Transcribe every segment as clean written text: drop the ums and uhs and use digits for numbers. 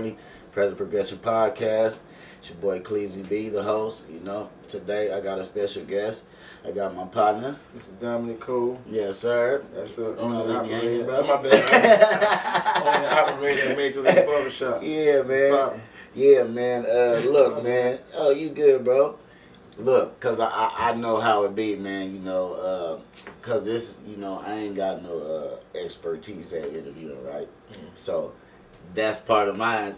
Journey, Present Progression Podcast. It's your boy Cleezy B, the host. You know, today I got a special guest. I got my partner, Mr. Dominic Cole. Yes, sir. That's it. On the operator. bro. My bad. On the operator at Major League Barbershop. Yeah, man. Yeah, man. Look, man. Oh, you good, bro? Look, cause I know how it be, man. You know, cause this, you know, I ain't got no expertise at interviewing, right? So that's part of my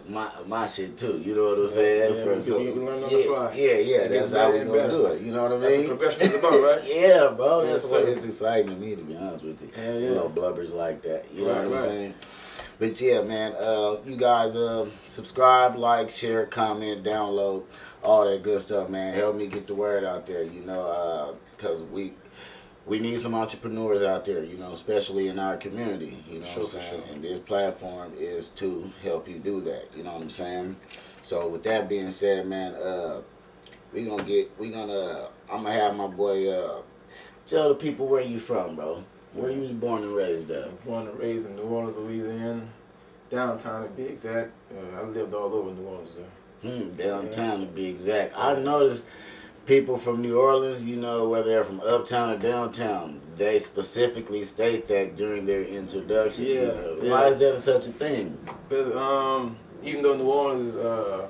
shit too. You know what I'm saying? Yeah, you learn on the fly. Yeah. That's how we gonna do it. You know what I mean? That's what progression is about, right? Yeah, bro. Yeah, That's what it's exciting to me, to be honest with you. Yeah. You know, blubbers like that. You know what I'm saying? But yeah, man, you guys subscribe, like, share, comment, download, all that good stuff, man. Help me get the word out there, you know, because we need some entrepreneurs out there, you know, especially in our community, you know what I'm saying? And this platform is to help you do that, you know what I'm saying? So with that being said, man, I'm gonna have my boy tell the people where you from, bro. Where you was born and raised at? Born and raised in New Orleans, Louisiana, downtown to be exact. I lived all over New Orleans there. Downtown to be exact. I noticed people from New Orleans, you know, whether they're from uptown or downtown, they specifically state that during their introduction. Yeah. You know? Why is that such a thing? Because even though New Orleans is a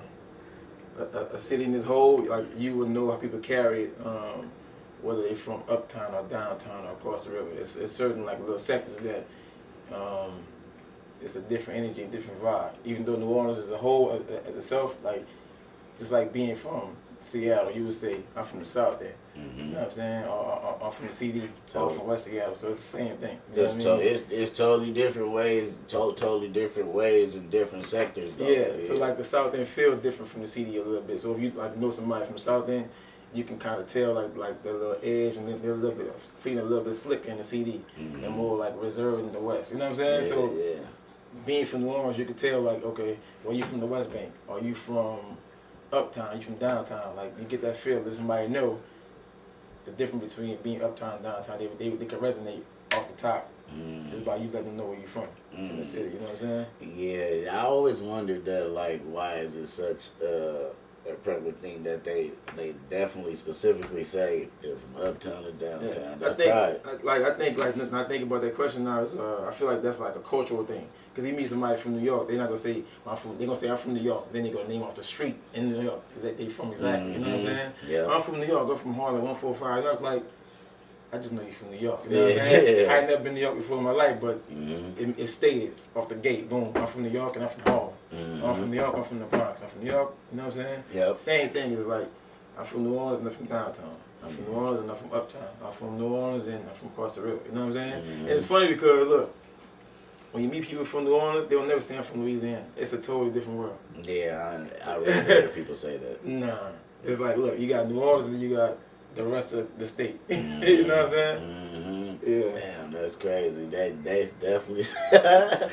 city in its whole, like you would know how people carry it. Whether they're from uptown or downtown or across the river, it's certain like little sectors that it's a different energy, different vibe. Even though New Orleans as a whole, as itself, like just like being from Seattle, you would say I'm from the South there. You know what I'm saying? Or I'm from the CD, or from West Seattle, so it's the same thing. You know what I mean? It's totally different ways, totally different ways in different sectors. Though. Yeah, so like the South End feels different from the CD a little bit. So if you like know somebody from the South End, you can kind of tell like the little edge and they're a little bit seen a little bit slicker in the CD and more like reserved in the West. You know what I'm saying? Being from New Orleans, you can tell like, okay, well you from the West Bank, or you from uptown, you from downtown. Like you get that feel if somebody know the difference between being uptown and downtown. They can resonate off the top just by you letting them know where you're from in the city. You know what I'm saying? Yeah, I always wondered that, like, why is it such a prevalent thing that they definitely specifically say they're from uptown or downtown. Yeah. I think when I think about that question now, is I feel like that's like a cultural thing. Because you meet somebody from New York, they're not gonna say they're gonna say I'm from New York. Then they're gonna name off the street in New York that they from exactly. You know what I'm saying? Yeah. I'm from New York. I'm from Harlem 145. And I'm like, I just know you're from New York. You know what I'm saying? I ain't never been to New York before in my life, but it stated off the gate. Boom. I'm from New York and I'm from Harlem. I'm from New York, I'm from the Bronx. I'm from New York, you know what I'm saying? Yep. Same thing is like, I'm from New Orleans and I'm from downtown. I'm from New Orleans and I'm from uptown. I'm from New Orleans and I'm from across the river. You know what I'm saying? And it's funny because, look, when you meet people from New Orleans, they'll never say I'm from Louisiana. It's a totally different world. Yeah, I really hear people say that. Nah. It's like, look, you got New Orleans and you got the rest of the state. You know what I'm saying? Yeah. Damn, that's crazy. That's definitely. I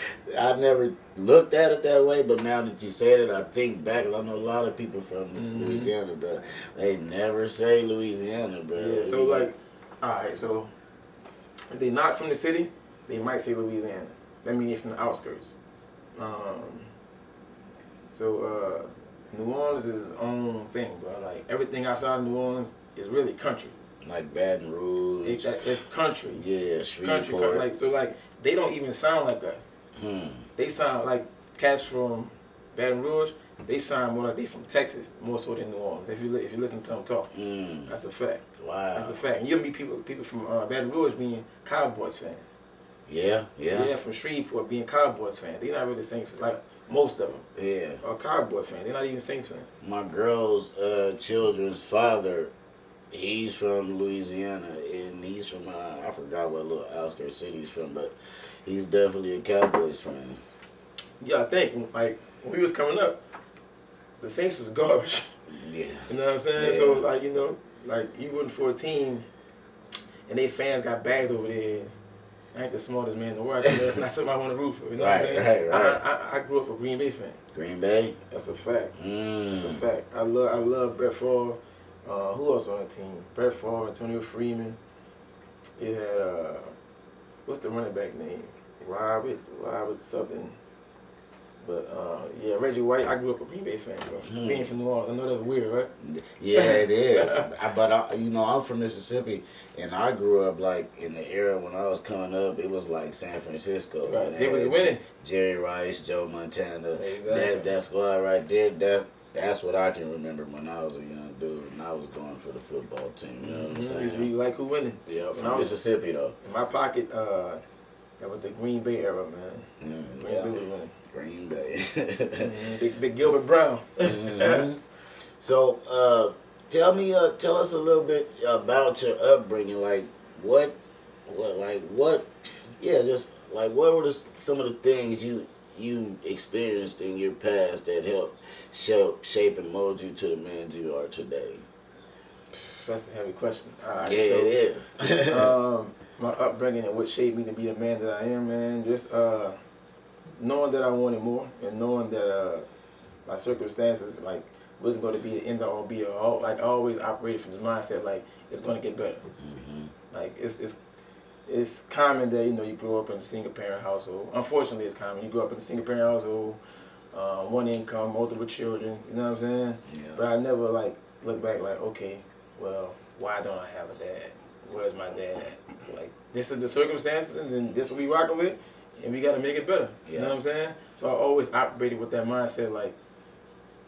never looked at it that way, but now that you said it, I think back. I know a lot of people from Louisiana, but they never say Louisiana, bro. Yeah. So like, all right. So if they're not from the city, they might say Louisiana. That means they're from the outskirts. New Orleans is its own thing, bro. Like everything outside of New Orleans is really country. Like Baton Rouge. It's country. Yeah, Shreveport. Country. Like so, like they don't even sound like us. They sound like cats from Baton Rouge. They sound more like they from Texas, more so than New Orleans. If you listen to them talk, that's a fact. Wow, that's a fact. And you'll meet people from Baton Rouge being Cowboys fans. Yeah. From Shreveport being Cowboys fans. They're not really Saints fans. Like most of them. Yeah. Are Cowboys fans. They're not even Saints fans. My girl's children's father, he's from Louisiana, and he's from I forgot what little outskirts city he's from, but he's definitely a Cowboys fan. Yeah, I think like when we was coming up, the Saints was garbage. Yeah. You know what I'm saying? Yeah. So like like you rooting for a team, and they fans got bags over their heads. I ain't the smartest man in the world. It's not something I want to root for. You know what I'm saying? Right. I grew up a Green Bay fan. Green Bay? That's a fact. That's a fact. I love Brett Favre. Who else on the team? Brett Favre, Antonio Freeman. You had what's the running back name? Robert something. Yeah, Reggie White. I grew up a Green Bay fan, bro. Being from New Orleans, I know that's weird, right? Yeah, it is. But you know, I'm from Mississippi, and I grew up like in the era when I was coming up. It was like San Francisco. Right, they was winning. Jerry Rice, Joe Montana. Exactly. That's why right there. That's what I can remember when I was a young dude and I was going for the football team. You know what I'm saying? So you like who winning? Yeah, from Mississippi though. In my pocket, that was the Green Bay era, man. Green Bay was winning. Green Bay. Big Gilbert Brown. So, tell us a little bit about your upbringing. Like, what were some of the things you experienced in your past that helped shape and mold you to the man you are today? That's a heavy question. It is. My upbringing and what shaped me to be the man that I am, man, just knowing that I wanted more and knowing that my circumstances like wasn't going to be the end all be all. Like I always operated from this mindset like it's going to get better. Like it's common that you grow up in a single parent household. Unfortunately, it's common. You grow up in a single parent household, one income, multiple children. You know what I'm saying? Yeah. But I never like look back like, okay, well, why don't I have a dad? Where's my dad at? So like this is the circumstances and this is what we rocking with, and we got to make it better. Yeah. You know what I'm saying? So I always operated with that mindset like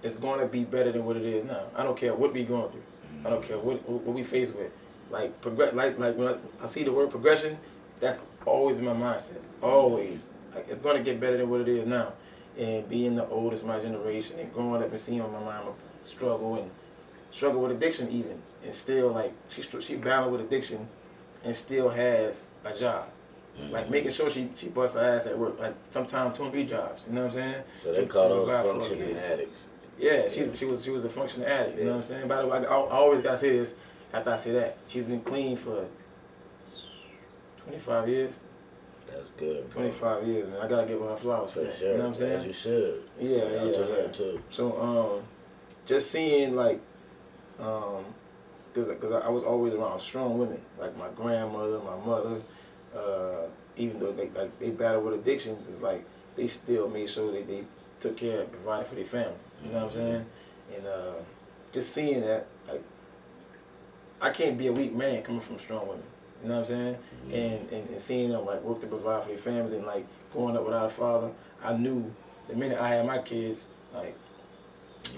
it's going to be better than what it is now. I don't care what we going through. I don't care what we faced with. Like when I see the word progression, that's always been my mindset. Always. Like it's gonna get better than what it is now. And being the oldest of my generation and growing up and seeing my mama struggle with addiction even, and still like she battled with addiction and still has a job. Like making sure she busts her ass at work. Like sometimes 2 and 3 jobs. You know what I'm saying? So they call those functioning addicts. Yeah, she was a functioning addict. You know what I'm saying? By the way, I always gotta say this. After I say that, she's been clean for 25 years. That's good. 25 years, man. I gotta give her flowers for that. Sure. You know what I'm saying? As you should. Yeah. Her too. So, just seeing like, cause I was always around strong women, like my grandmother, my mother. Even though they battled with addiction, it's like they still made sure that they took care and provided for their family. You know what I'm saying? And just seeing that, like, I can't be a weak man coming from strong women. You know what I'm saying? And seeing them like work to provide for their families and like growing up without a father, I knew the minute I had my kids, like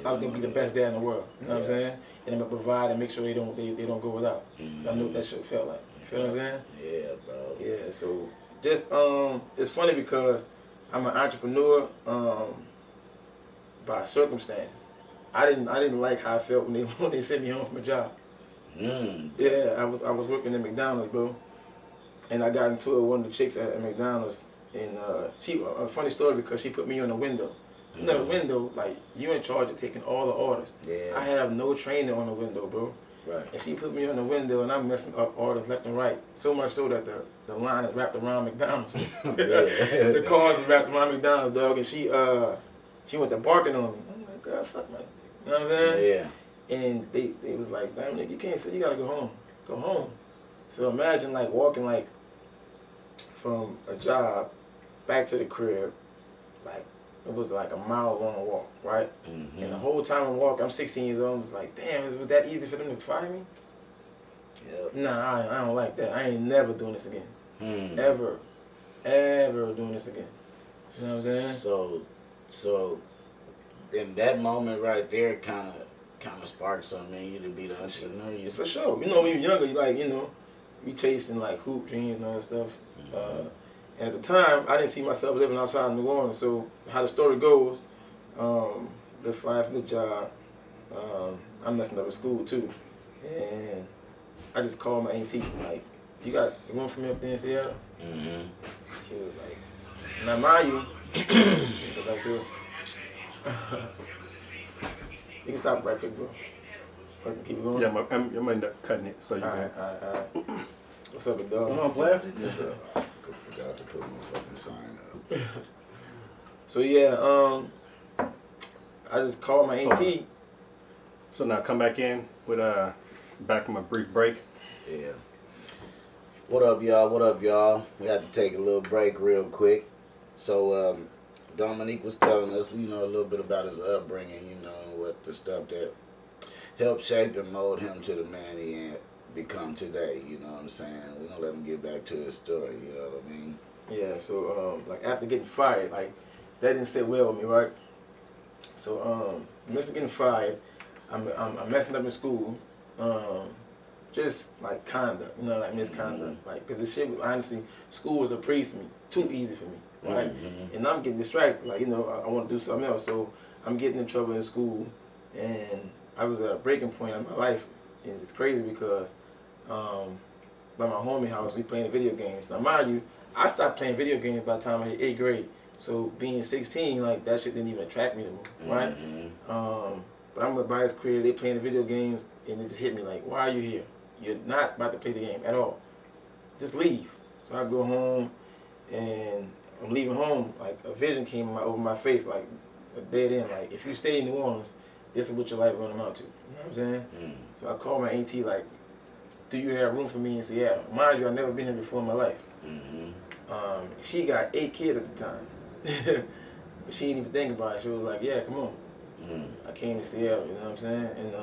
I was gonna be the best dad in the world. You know what I'm saying? And I'm gonna provide and make sure they don't go without. Cause I knew what that shit felt like. You feel what I'm saying? Yeah, bro. Yeah. So just it's funny because I'm an entrepreneur by circumstances. I didn't like how I felt when they sent me home from a job. Yeah, I was working at McDonald's, bro, and I got into it with one of the chicks at McDonald's, and she a funny story because she put me on the window. You know, the window, like you in charge of taking all the orders. Yeah. I have no training on the window, bro. Right. And she put me on the window, and I'm messing up orders left and right. So much so that the line is wrapped around McDonald's. The cars is wrapped around McDonald's, dog, and she went to barking on me. I'm like, girl, suck my dick. You know what I'm saying? Yeah. And they was like, damn, nigga, you can't sit, you gotta go home. Go home. So imagine like walking like from a job back to the crib, like it was like a mile long walk, right? And the whole time I'm walking, I'm 16 years old, I was like, damn, was that easy for them to fire me? Yep. Nah, I don't like that. I ain't never doing this again. Ever doing this again. You know what I'm saying? So in that moment right there kind of sparked something in you to be the entrepreneur. For sure. You know, when you're younger, you chasing like hoop dreams and all that stuff. And at the time, I didn't see myself living outside of New Orleans. So how the story goes, got fired from the job. I'm messing up at school too, and I just called my auntie like, "You got room for me up there in Seattle?" She was like, "Now mind you," because I do. You can stop right quick, bro. I can keep going. Yeah, I might end up cutting it, so you can. All right. What's up, big dog? Come on, player. I forgot to put my fucking sign up. So yeah, I just called my auntie. So now come back in with back from a brief break. Yeah. What up, y'all? We have to take a little break real quick. So Dominique was telling us, you know, a little bit about his upbringing, you know, what the stuff that helped shape and mold him to the man he become today. You know what I'm saying? We're gonna let him get back to his story. You know what I mean? Yeah. So like after getting fired, like that didn't sit well with me, right? So after getting fired, I'm messing up in school. Just like conduct, you know, like misconduct, like because the shit was honestly, school was a breeze to me, too easy for me, right? And I'm getting distracted, like, you know, I want to do something else, so I'm getting in trouble in school, and I was at a breaking point in my life, and it's crazy because by my homie house we playing video games. Now mind you, I stopped playing video games by the time I hit 8th grade, so being 16, like that shit didn't even attract me anymore, right? But I'm with Bias Creator, they playing the video games, and it just hit me like, why are you here? You're not about to play the game at all. Just leave. So I go home, and I'm leaving home. Like a vision came over my face, like a dead end. Like if you stay in New Orleans, this is what your life is going to amount to. You know what I'm saying? So I called my auntie, like, do you have room for me in Seattle? Mind you, I've never been here before in my life. She got 8 kids at the time, but she didn't even think about it. She was like, yeah, come on. I came to Seattle. You know what I'm saying? And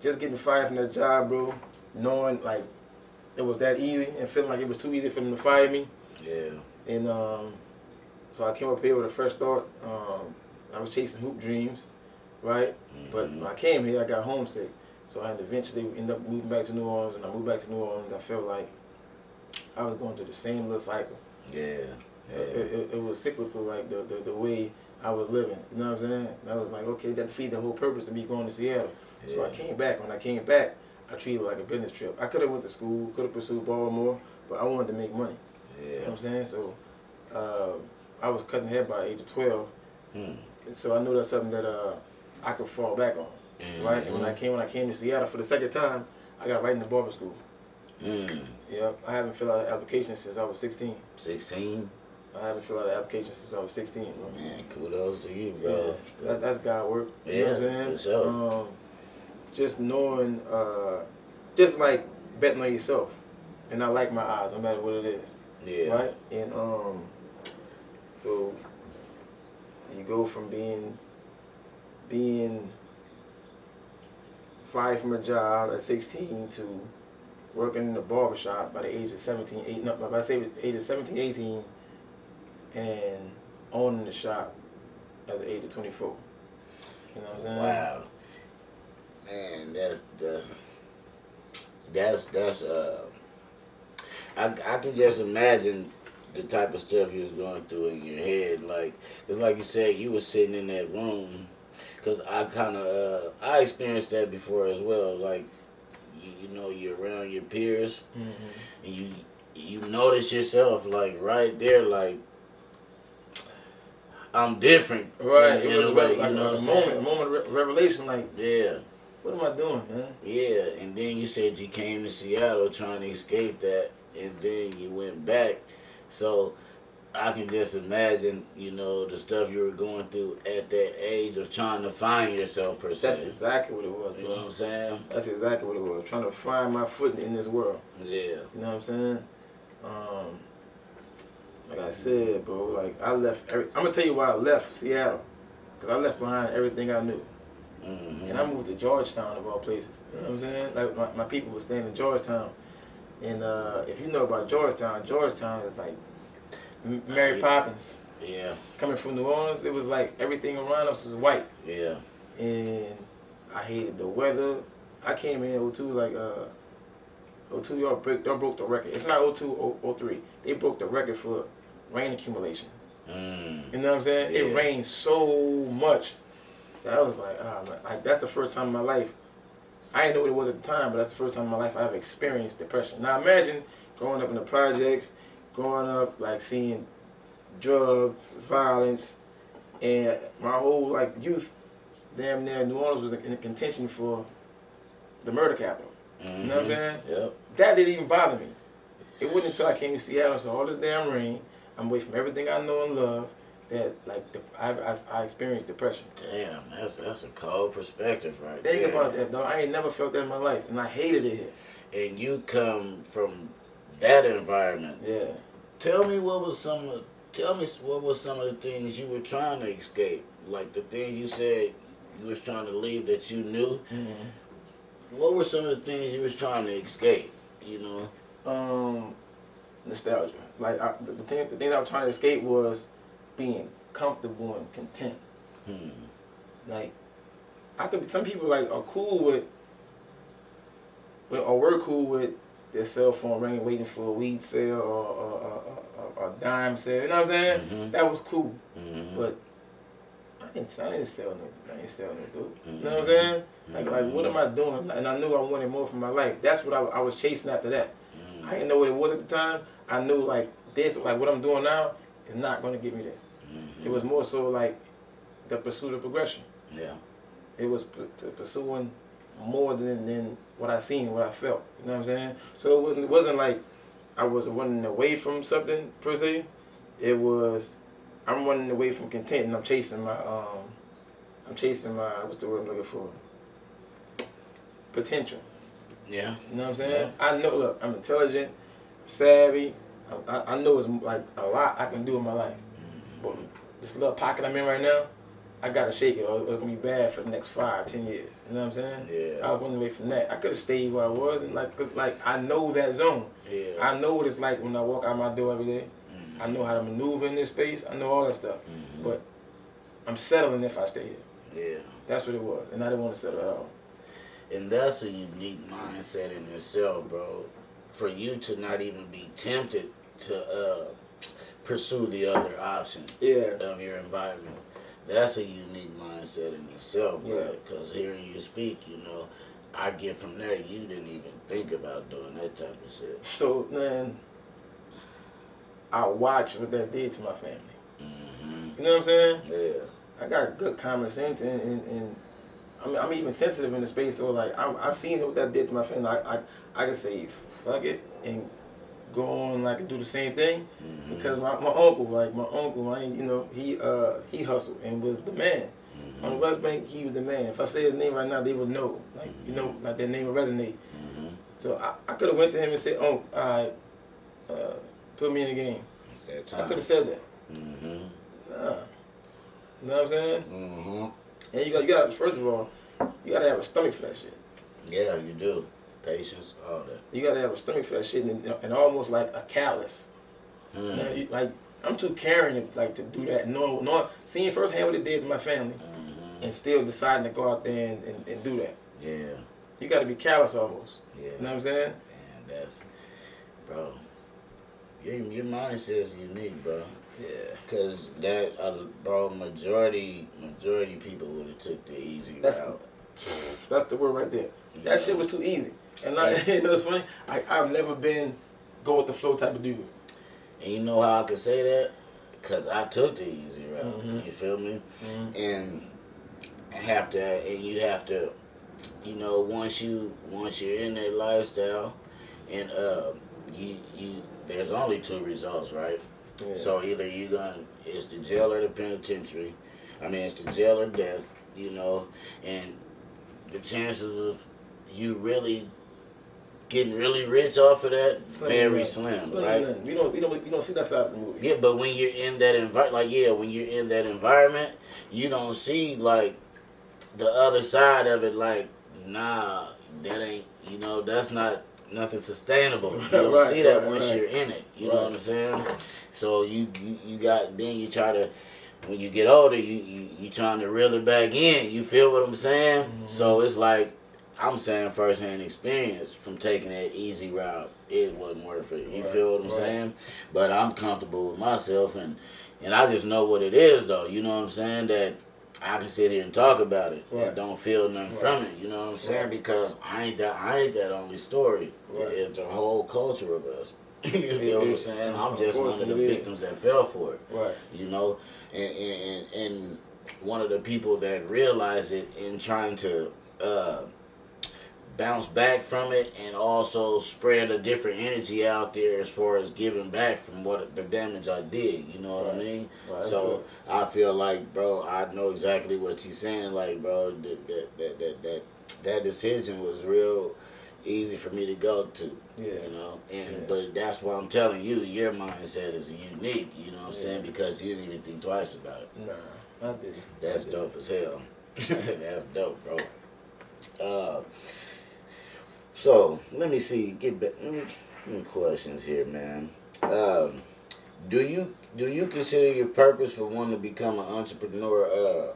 just getting fired from that job, bro, knowing like it was that easy and feeling like it was too easy for them to fire me. Yeah. And so I came up here with a fresh thought. I was chasing hoop dreams, right? But when I came here, I got homesick. So I had to eventually end up moving back to New Orleans. And I moved back to New Orleans, I felt like I was going through the same little cycle. Yeah. It was cyclical, like the way I was living. You know what I'm saying? And I was like, okay, that defeated the whole purpose of me going to Seattle. So I came back. When I came back, I treated it like a business trip. I could have went to school, could have pursued ball more, but I wanted to make money. You know what I'm saying? So I was cutting hair by the age of 12. And so I knew that's something that I could fall back on, right? And when I came to Seattle for the second time, I got right into barber school. Yeah, I haven't filled out an application since I was 16. 16? I haven't filled out an application since I was 16, bro. Man, kudos to you, bro. Yeah, that's God work. You know what I'm saying? For sure. Just knowing, just like betting on yourself, and not like my eyes, no matter what it is. Yeah. Right? And so you go from being fired from a job at 16 to working in the barber shop by the age of 17, 18, no, by the age of 17, 18, and owning the shop at the age of 24. You know what I'm saying? Wow. Man, that's I can just imagine the type of stuff you was going through in your head, like, cause like you said, you was sitting in that room, cause I experienced that before as well, like, you know, you're around your peers, and you notice yourself, like, right there, like, I'm different. Right, in it was a way, like you know a moment of revelation, like, yeah. What am I doing, man? Yeah, and then you said you came to Seattle trying to escape that, and then you went back. So I can just imagine, you know, the stuff you were going through at that age of trying to find yourself, per se. That's exactly what it was, bro. You know what I'm saying? That's exactly what it was. Trying to find my footing in this world. Yeah. You know what I'm saying? Like I said, bro, like I left. I'm gonna tell you why I left Seattle, because I left behind everything I knew. And I moved to Georgetown, of all places. You know what I'm saying? Like my people were staying in Georgetown. And if you know about Georgetown is like Mary Poppins. Yeah. Coming from New Orleans, it was like everything around us was white. Yeah. And I hated the weather. I came in 02 like 02 y'all broke the record. If not 02, 03. They broke the record for rain accumulation. You know what I'm saying? Yeah. It rained so much. I was like, that's the first time in my life. I didn't know what it was at the time, but that's the first time in my life I've experienced depression. Now imagine growing up in the projects, growing up like seeing drugs, violence, and my whole like youth, damn near New Orleans was in contention for the murder capital. You know what I'm saying? Yep. That didn't even bother me. It wasn't until I came to Seattle, so all this damn rain, I'm away from everything I know and love, that like I experienced depression. Damn, that's a cold perspective right there. Think about that, though. I ain't never felt that in my life, and I hated it here. And you come from that environment. Yeah. Tell me what was some of tell me what was some of the things you were trying to escape, like the things you said you was trying to leave that you knew. Mm-hmm. What were some of the things you was trying to escape? You know, nostalgia. Like the thing I was trying to escape was being comfortable and content. Like some people like are cool with or were cool with their cell phone ringing, waiting for a weed sale or a dime sale. You know what I'm saying? Mm-hmm. That was cool. Mm-hmm. But I didn't sell no dope. Mm-hmm. You know what I'm saying? Like what am I doing? And I knew I wanted more from my life. That's what I was chasing after that. Mm-hmm. I didn't know what it was at the time. I knew like this, like what I'm doing now is not going to get me there. Mm-hmm. It was more so like the pursuit of progression. Yeah. It was pursuing more than what I seen, what I felt. You know what I'm saying? So it wasn't like I was running away from something per se. It was I'm running away from content and I'm chasing my what's the word I'm looking for? Potential. Yeah. You know what I'm saying? Yeah. I know. Look, I'm intelligent, I'm savvy. I know it's like a lot I can do in my life. But this little pocket I'm in right now, I gotta shake it, or it's gonna be bad for the next 5-10 years. You know what I'm saying? Yeah. I was running away from that. I could have stayed where I was, and cause I know that zone. Yeah. I know what it's like when I walk out my door every day. I know how to maneuver in this space. I know all that stuff. But I'm settling if I stay here. Yeah. That's what it was, and I didn't want to settle at all. And that's a unique mindset in itself, bro. For you to not even be tempted to pursue the other options of your environment. That's a unique mindset in itself, bro. Yeah. Because hearing you speak, you know, I get from there you didn't even think about doing that type of shit. So, man, I watched what that did to my family. You know what I'm saying? Yeah. I got good common sense, and I'm even sensitive in the space. So like I've seen what that did to my family. I can say fuck it and go on like and do the same thing because my uncle, he hustled and was the man. On the West Bank, he was the man. If I say his name right now, they would know. Like like their name would resonate. So I could have went to him and said, "Oh, all right, put me in the game." It's that time. I could have said that. Nah. You know what I'm saying? And you got first of all, you gotta have a stomach for that shit. Yeah, you do. Patience, all that. You gotta have a stomach for that shit, and almost like a callus. You know, I'm too caring to do that. No, seeing firsthand what it did to my family, and still deciding to go out there and do that. Yeah. You gotta be callous almost. Yeah. You know what I'm saying? Man, that's, bro. Your mindset's unique, bro. Yeah. Cause that, bro, majority people would have took the easy route. That's the word right there. That shit was too easy. And you know what's funny? I've never been go with the flow type of dude. And you know how I can say that? Cause I took the easy route. You feel me? And you have to, you know, once you're in that lifestyle, and there's only two results, right? Yeah. So either it's the jail or the penitentiary. I mean, it's the jail or death, you know, and the chances of you really getting really rich off of that very slim, right? We don't see that side of the movie. Yeah, but when you're in that when you're in that environment, you don't see like the other side of it. Like, nah, that ain't, you know, that's not nothing sustainable. You don't see that once you're in it. You know what I'm saying? So you try to, when you get older, you trying to reel it back in. You feel what I'm saying? So it's like, I'm saying firsthand experience from taking that easy route, it wasn't worth it. You feel what I'm saying? But I'm comfortable with myself, and I just know what it is, though. You know what I'm saying? That I can sit here and talk about it and don't feel nothing from it. You know what I'm saying? Because I ain't that only story. It's a whole culture of us. You feel what I'm saying? I'm just one of the victims that fell for it. Right. You know, and one of the people that realized it in trying to bounce back from it and also spread a different energy out there as far as giving back from what the damage I did. You know what I mean? Right, so I feel like, bro, I know exactly what you're saying. Like, bro, that decision was real. easy for me to go to. Yeah. You know, but that's what I'm telling you. Your mindset is unique. You know what I'm Yeah. saying? Because you didn't even think twice about it. Nah, I did. That's dope as hell. That's dope, bro. So let me see. Get back. Any questions here, man? Do you consider your purpose for wanting to become an entrepreneur,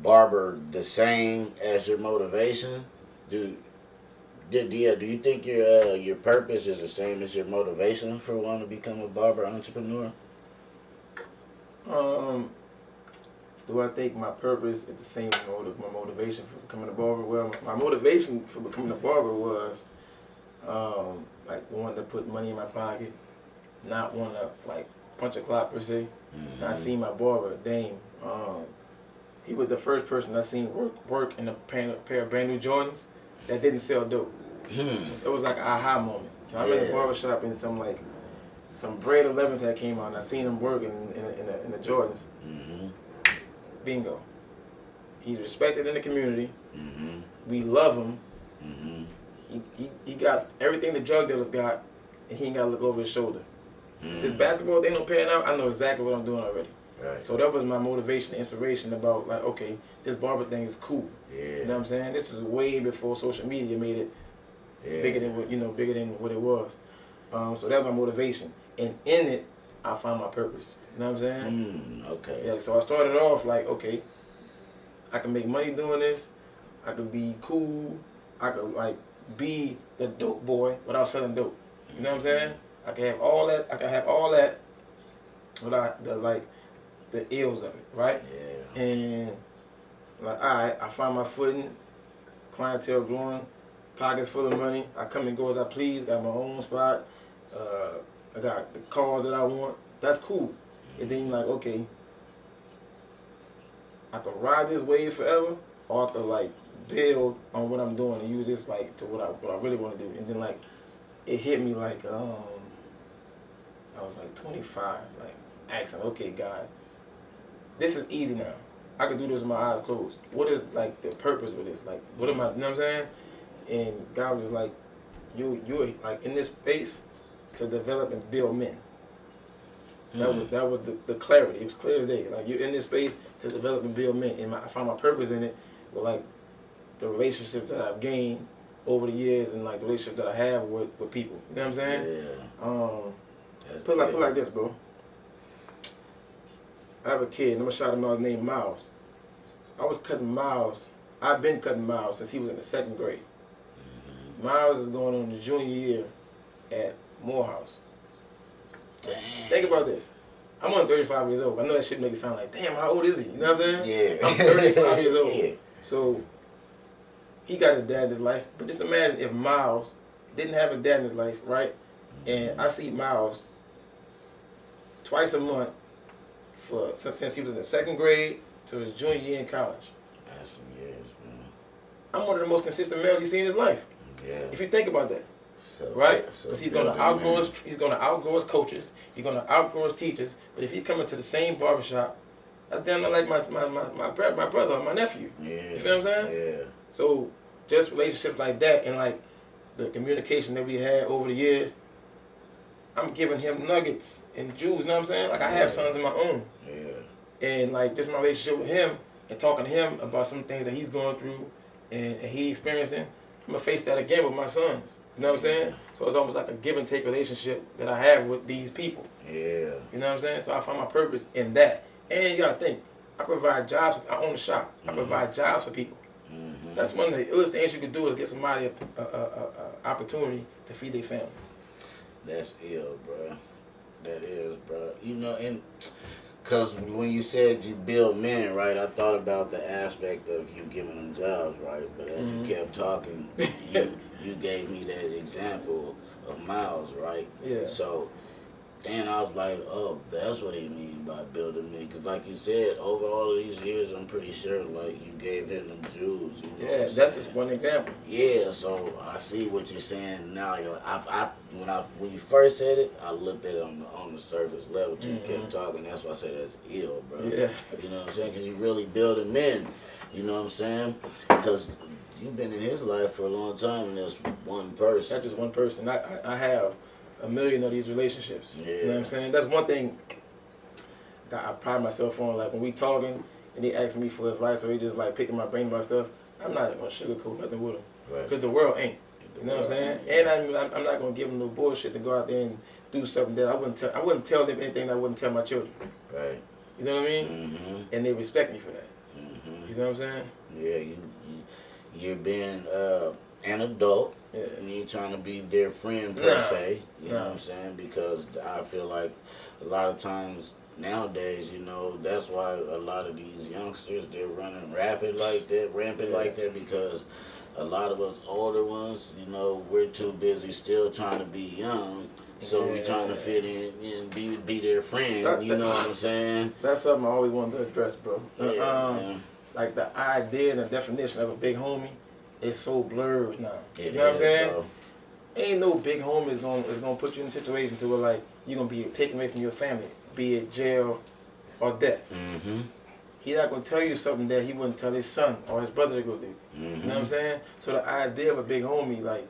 Barber, the same as your motivation? Do you think your purpose is the same as your motivation for wanting to become a barber entrepreneur? Do I think my purpose is the same as my motivation for becoming a barber? Well, my motivation for becoming a barber was like wanting to put money in my pocket, not wanting to like punch a clock per se. Mm-hmm. And I seen my barber, Dame. He was the first person I seen work in a pair of brand new Jordans that didn't sell dope. So it was like an aha moment. So I'm in the barbershop and some Bread 11s that came out and I seen him work in the Jordans. Mm-hmm. Bingo. He's respected in the community. Mm-hmm. We love him. Mm-hmm. He got everything the drug dealers got, and he ain't got to look over his shoulder. Mm-hmm. This basketball thing don't pan out, I know exactly what I'm doing already. Right. So that was my motivation, inspiration about like, okay, this barber thing is cool. Yeah. You know what I'm saying? This is way before social media made it bigger than what it was. So that was my motivation, and in it, I found my purpose. You know what I'm saying? Okay. Yeah. So I started off like, okay, I can make money doing this. I could be cool. I could like be the dope boy without selling dope. You know what I'm saying? I can have all that. I can have all that without the ills of it, right? Yeah. And like, all right, I find my footing, clientele growing, pockets full of money. I come and go as I please. Got my own spot. I got the cars that I want. That's cool. And then you're like, okay, I could ride this wave forever, or I could like build on what I'm doing and use this like to what I really want to do. And then like it hit me like I was like 25, like asking, okay, God, this is easy now. I could do this with my eyes closed. What is like the purpose with this? Like what am I? You know what I'm saying? And God was just like, you're like in this space to develop and build men. That was the clarity. It was clear as day. Like you're in this space to develop and build men, and I found my purpose in it with like the relationship that I've gained over the years and like the relationship that I have with people. You know what I'm saying? Yeah. Put it like this, bro. I have a kid. And I'm gonna shout him out. His name Miles. I was cutting Miles. I've been cutting Miles since he was in the 2nd grade. Miles is going on the junior year at Morehouse. Damn. Think about this. I'm only 35 years old. I know that shit make it sound like, damn, how old is he? You know what I'm saying? Yeah. I'm 35 years old. Yeah. So he got his dad in his life. But just imagine if Miles didn't have his dad in his life, right? And I see Miles twice a month since he was in the 2nd grade to his junior year in college. That's some years, man. I'm one of the most consistent males he's seen in his life. Yeah. If you think about that. So, Right? so Because he's gonna outgrow his coaches, he's gonna outgrow his teachers, but if he's coming to the same barbershop, that's damn near like my brother or my nephew. Yeah. You feel what I'm saying? Yeah. So just relationships like that and like the communication that we had over the years, I'm giving him nuggets and jewels, you know what I'm saying? Like I have sons of my own. Yeah. And like just my relationship with him and talking to him about some things that he's going through and he experiencing, I'm gonna face that again with my sons. You know what I'm saying? So it's almost like a give and take relationship that I have with these people. Yeah. You know what I'm saying? So I find my purpose in that. And you gotta think, I provide jobs. I own a shop. I provide jobs for people. Mm-hmm. That's one of the illest things you could do is get somebody an opportunity to feed their family. That's ill, bro. That is, bro. You know, and because when you said you build men, right, I thought about the aspect of you giving them jobs, right? But as you kept talking, you gave me that example of Miles, right? Yeah. So then I was like, oh, that's what he mean by building men. Because like you said, over all of these years, I'm pretty sure, like, you gave him them jewels. You know Yeah, that's just one example. Yeah, so I see what you're saying now. When you first said it, I looked at it on the surface level. You kept talking. That's why I said that's ill, bro. Yeah. You know what I'm saying? Because you really building men. You know what I'm saying? Because you've been in his life for a long time, and that's one person. That's just one person. I have a million of these relationships. Yeah. You know what I'm saying? That's one thing I pride myself on. Like when we talking and they ask me for advice or they just like picking my brain about stuff, I'm not gonna sugarcoat nothing with them. Right. Because the world ain't. You know what I'm saying? And I'm not gonna give them no bullshit to go out there and do something that I wouldn't tell them anything that I wouldn't tell my children. Right. You know what I mean? Mm-hmm. And they respect me for that. Mm-hmm. You know what I'm saying? Yeah, you're being an adult. Yeah. You ain't trying to be their friend per se. You know Nah. what I'm saying? Because I feel like a lot of times nowadays, you know, that's why a lot of these youngsters, they're running rampant like that because a lot of us older ones, you know, we're too busy still trying to be young. So we trying to fit in and be their friend, you know what I'm saying? That's something I always wanted to address, bro. Yeah, Like the idea and the definition of a big homie is so blurred now. It You know what I'm is, saying? bro. Ain't no big homie is gonna put you in a situation to where like you're gonna be taken away from your family, be it jail or death. Mm-hmm. He's not gonna tell you something that he wouldn't tell his son or his brother to go do. Mm-hmm. You know what I'm saying? So the idea of a big homie, like,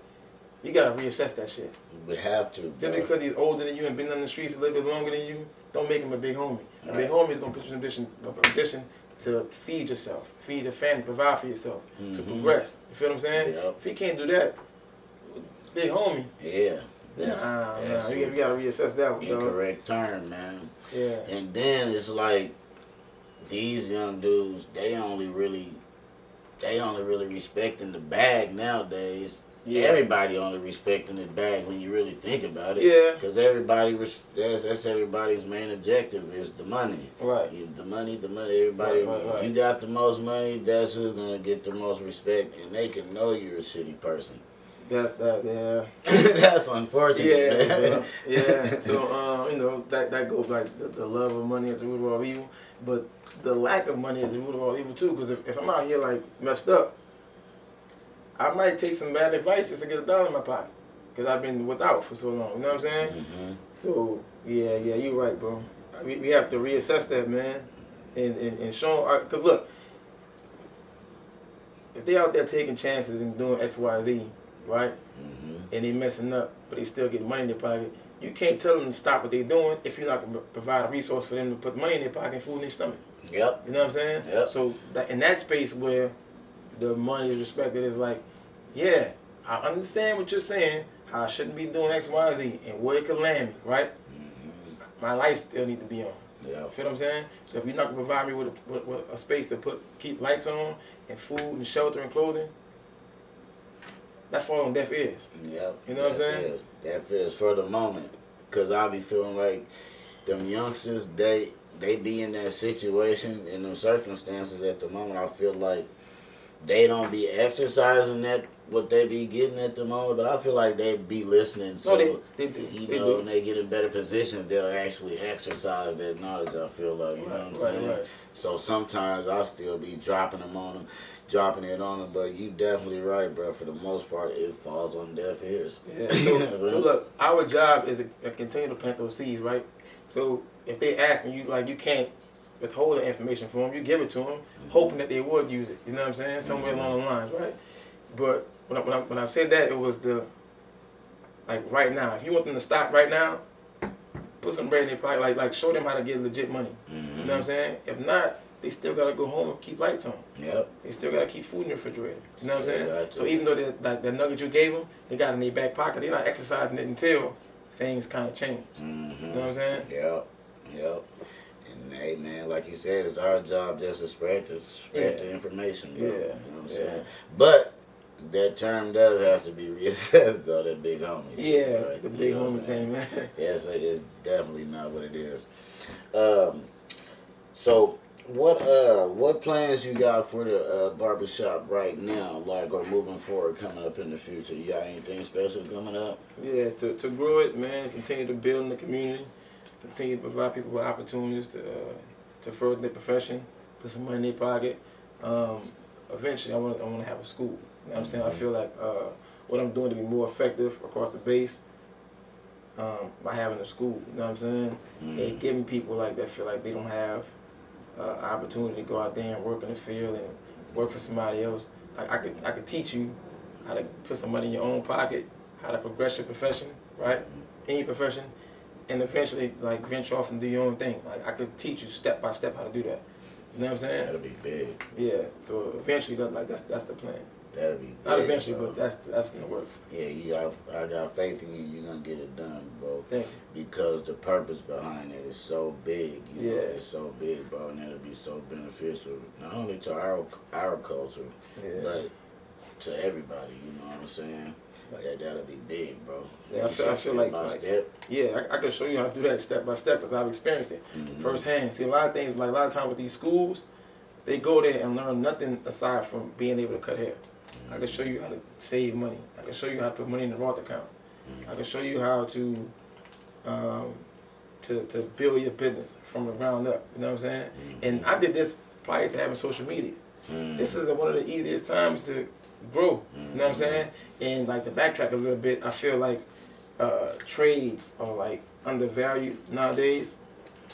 you gotta reassess that shit. We have to. Just because he's older than you and been on the streets a little bit longer than you, don't make him a big homie. A big homie is gonna put you in a position to feed yourself, feed your family, provide for yourself, to progress. You feel what I'm saying? Yep. If he can't do that, big homie. Yeah. Nah, you gotta reassess that one, dog. Incorrect term, man. Yeah. And then it's like these young dudes, they only really respecting the bag nowadays. Yeah. Everybody only respecting the bag when you really think about it. Yeah. Because that's everybody's main objective is the money. Right. The money. Everybody. Right. If you got the most money, that's who's gonna get the most respect, and they can know you're a shitty person. Yeah. That's unfortunate. Yeah, man. bro. Yeah. So you know, that goes like the love of money is the root of all evil, but the lack of money is the root of all evil too. Because if I'm out here like messed up, I might take some bad advice just to get $1 in my pocket. Because I've been without for so long. You know what I'm saying? Mm-hmm. So yeah, you're right, bro. We have to reassess that, man, and show. Because look, if they out there taking chances and doing X, Y, Z, right? Mm-hmm. And they messing up, but they still get money in their pocket. You can't tell them to stop what they're doing if you're not going to provide a resource for them to put money in their pocket and food in their stomach. Yep. You know what I'm saying? Yep. So in that space where the money is respected, is like, yeah, I understand what you're saying, how I shouldn't be doing X, Y, Z, and where it could land me, right? Mm-hmm. My life still need to be on. Yeah. You feel what I'm saying? So if you're not going to provide me with a space to keep lights on and food and shelter and clothing, that falls on deaf ears. Yep. You know what I'm saying? That feels for the moment. Because I be feeling like them youngsters, they be in that situation, in them circumstances at the moment. I feel like they don't be exercising that, what they be getting at the moment, but I feel like they be listening. So, they do. You know, when they get in better positions, they'll actually exercise that knowledge, I feel like. You know what I'm saying? Right. So sometimes I still be dropping it on them, but you definitely right, bro. For the most part, it falls on deaf ears. Yeah. So look, our job is to continue to plant those seeds, right? So if they asking you, like, you can't withhold the information from them, you give it to them, hoping that they would use it. You know what I'm saying? Somewhere along the lines, right? But when I said that, it was like right now. If you want them to stop right now, put some bread in their pocket, like show them how to get legit money. Mm-hmm. You know what I'm saying? If not, they still gotta go home and keep lights on. Yep. They still gotta keep food in the refrigerator. You know what I'm saying? Got to. So even though the nugget you gave them, they got it in their back pocket. They're not exercising it until things kind of change. Mm-hmm. You know what I'm saying? Yep. And hey, man, like you said, it's our job just to spread the information, bro. Yeah. You know what I'm saying? But that term does have to be reassessed, though. That big homie. Yeah, right? the big You know what homie I'm thing, saying? man. Yeah, it's definitely not what it is. So what plans you got for the barbershop right now, like, or moving forward, coming up in the future? You got anything special coming up? Yeah, to grow it, man. Continue to build in the community. Continue to provide people with opportunities to further their profession. Put some money in their pocket. Eventually, I want to have a school. You know what I'm saying? I feel like what I'm doing to be more effective across the base by having a school. You know what I'm saying? And giving people like that feel like they don't have opportunity to go out there and work in the field and work for somebody else. I could teach you how to put some money in your own pocket, how to progress your profession, right? In your profession, and eventually like venture off and do your own thing. Like I could teach you step by step how to do that. You know what I'm saying? That'll be big. Yeah. So eventually, that's the plan. That'll be big, Not eventually, bro. but that's in the works. Yeah, I got faith in you. You're gonna get it done, bro. Thank you. Because the purpose behind it is so big. You know, Yeah. it's so big, bro, and it'll be so beneficial not only to our culture, Yeah. but to everybody. You know what I'm saying? That'll be big, bro. Yeah, I feel like step. yeah, I can show you how to do that step by step because I've experienced it firsthand. See, a lot of things, like a lot of times with these schools, they go there and learn nothing aside from being able to cut hair. I can show you how to save money. I can show you how to put money in the Roth account. I can show you how to build your business from the ground up. You know what I'm saying? And I did this prior to having social media. This is one of the easiest times to grow. You know what I'm saying? And like to backtrack a little bit, I feel like trades are like undervalued nowadays.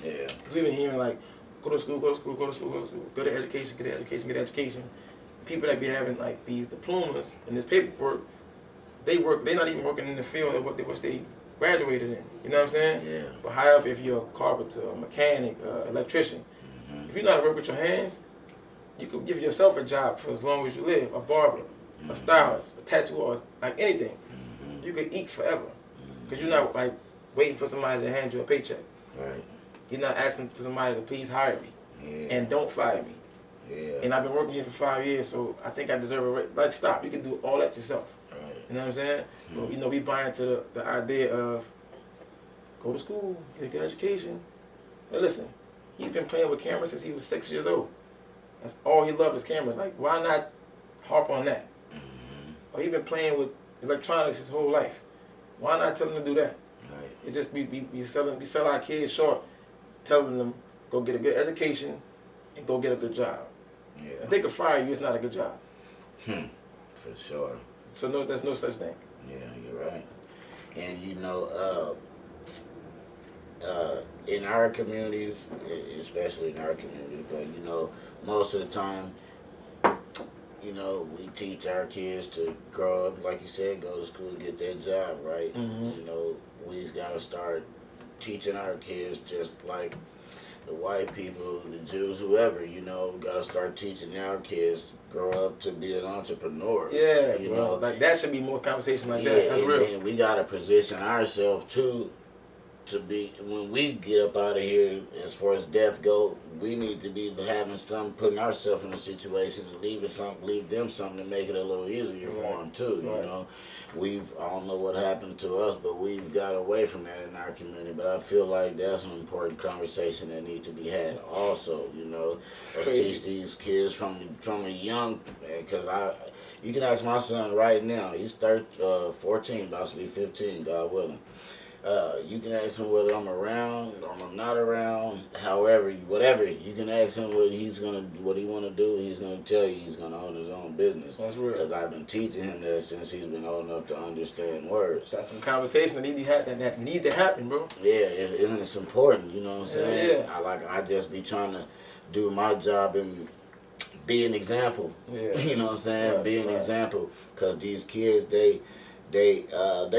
Yeah. Because we've been hearing like, go to school, go to school, go to school, go to school, go to education, get education, get education. People that be having like these diplomas and this paperwork, they're not even working in the field of what they graduated in. You know what I'm saying? Yeah. But however, if you're a carpenter, a mechanic, electrician, if you know how to work with your hands, you could give yourself a job for as long as you live. A barber, a stylist, a tattoo artist, like anything. You could eat forever because you're not like waiting for somebody to hand you a paycheck. Right. You're not asking to somebody to please hire me Yeah. and don't fire me. Yeah. And I've been working here for 5 years, so I think I deserve a raise. Like, stop. You can do all that yourself. Right. You know what I'm saying? But, you know, we buy into the idea of go to school, get a good education. But listen, he's been playing with cameras since he was 6 years old. That's all he loved is cameras. Like, why not harp on that? Or he's been playing with electronics his whole life. Why not tell him to do that? Right. It just we sell our kids short, telling them go get a good education and go get a good job. Yeah. If they could fire you, it's not a good job. For sure. So no, there's no such thing. Yeah, you're right. And you know, in our communities, especially in our communities, but you know, most of the time, you know, we teach our kids to grow up, like you said, go to school, get that job, right? You know, we've got to start teaching our kids just like the white people, the Jews, whoever, you know, we got to start teaching our kids to grow up to be an entrepreneur. Yeah, you bro. know, Like that should be more conversation like yeah, that. That's and real. then we got to position ourselves too to be, when we get up out of here, as far as death go, we need to be having some, putting ourselves in a situation and leave them something to make it a little easier for them too. You know, I don't know what happened to us, but we've got away from that in our community. But I feel like that's an important conversation that needs to be had also. You know, let's teach these kids from a young, because you can ask my son right now. He's 14, about to be 15, God willing. You can ask him whether I'm around or I'm not around. However, whatever, you can ask him what he want to do. He's gonna tell you he's gonna own his own business. That's real. Because I've been teaching him that since he's been old enough to understand words. That's some conversation that need to happen, bro. Yeah, and it's important. You know what I'm saying? Yeah. I just be trying to do my job and be an example. Yeah. You know what I'm saying? Right, be an example, because these kids they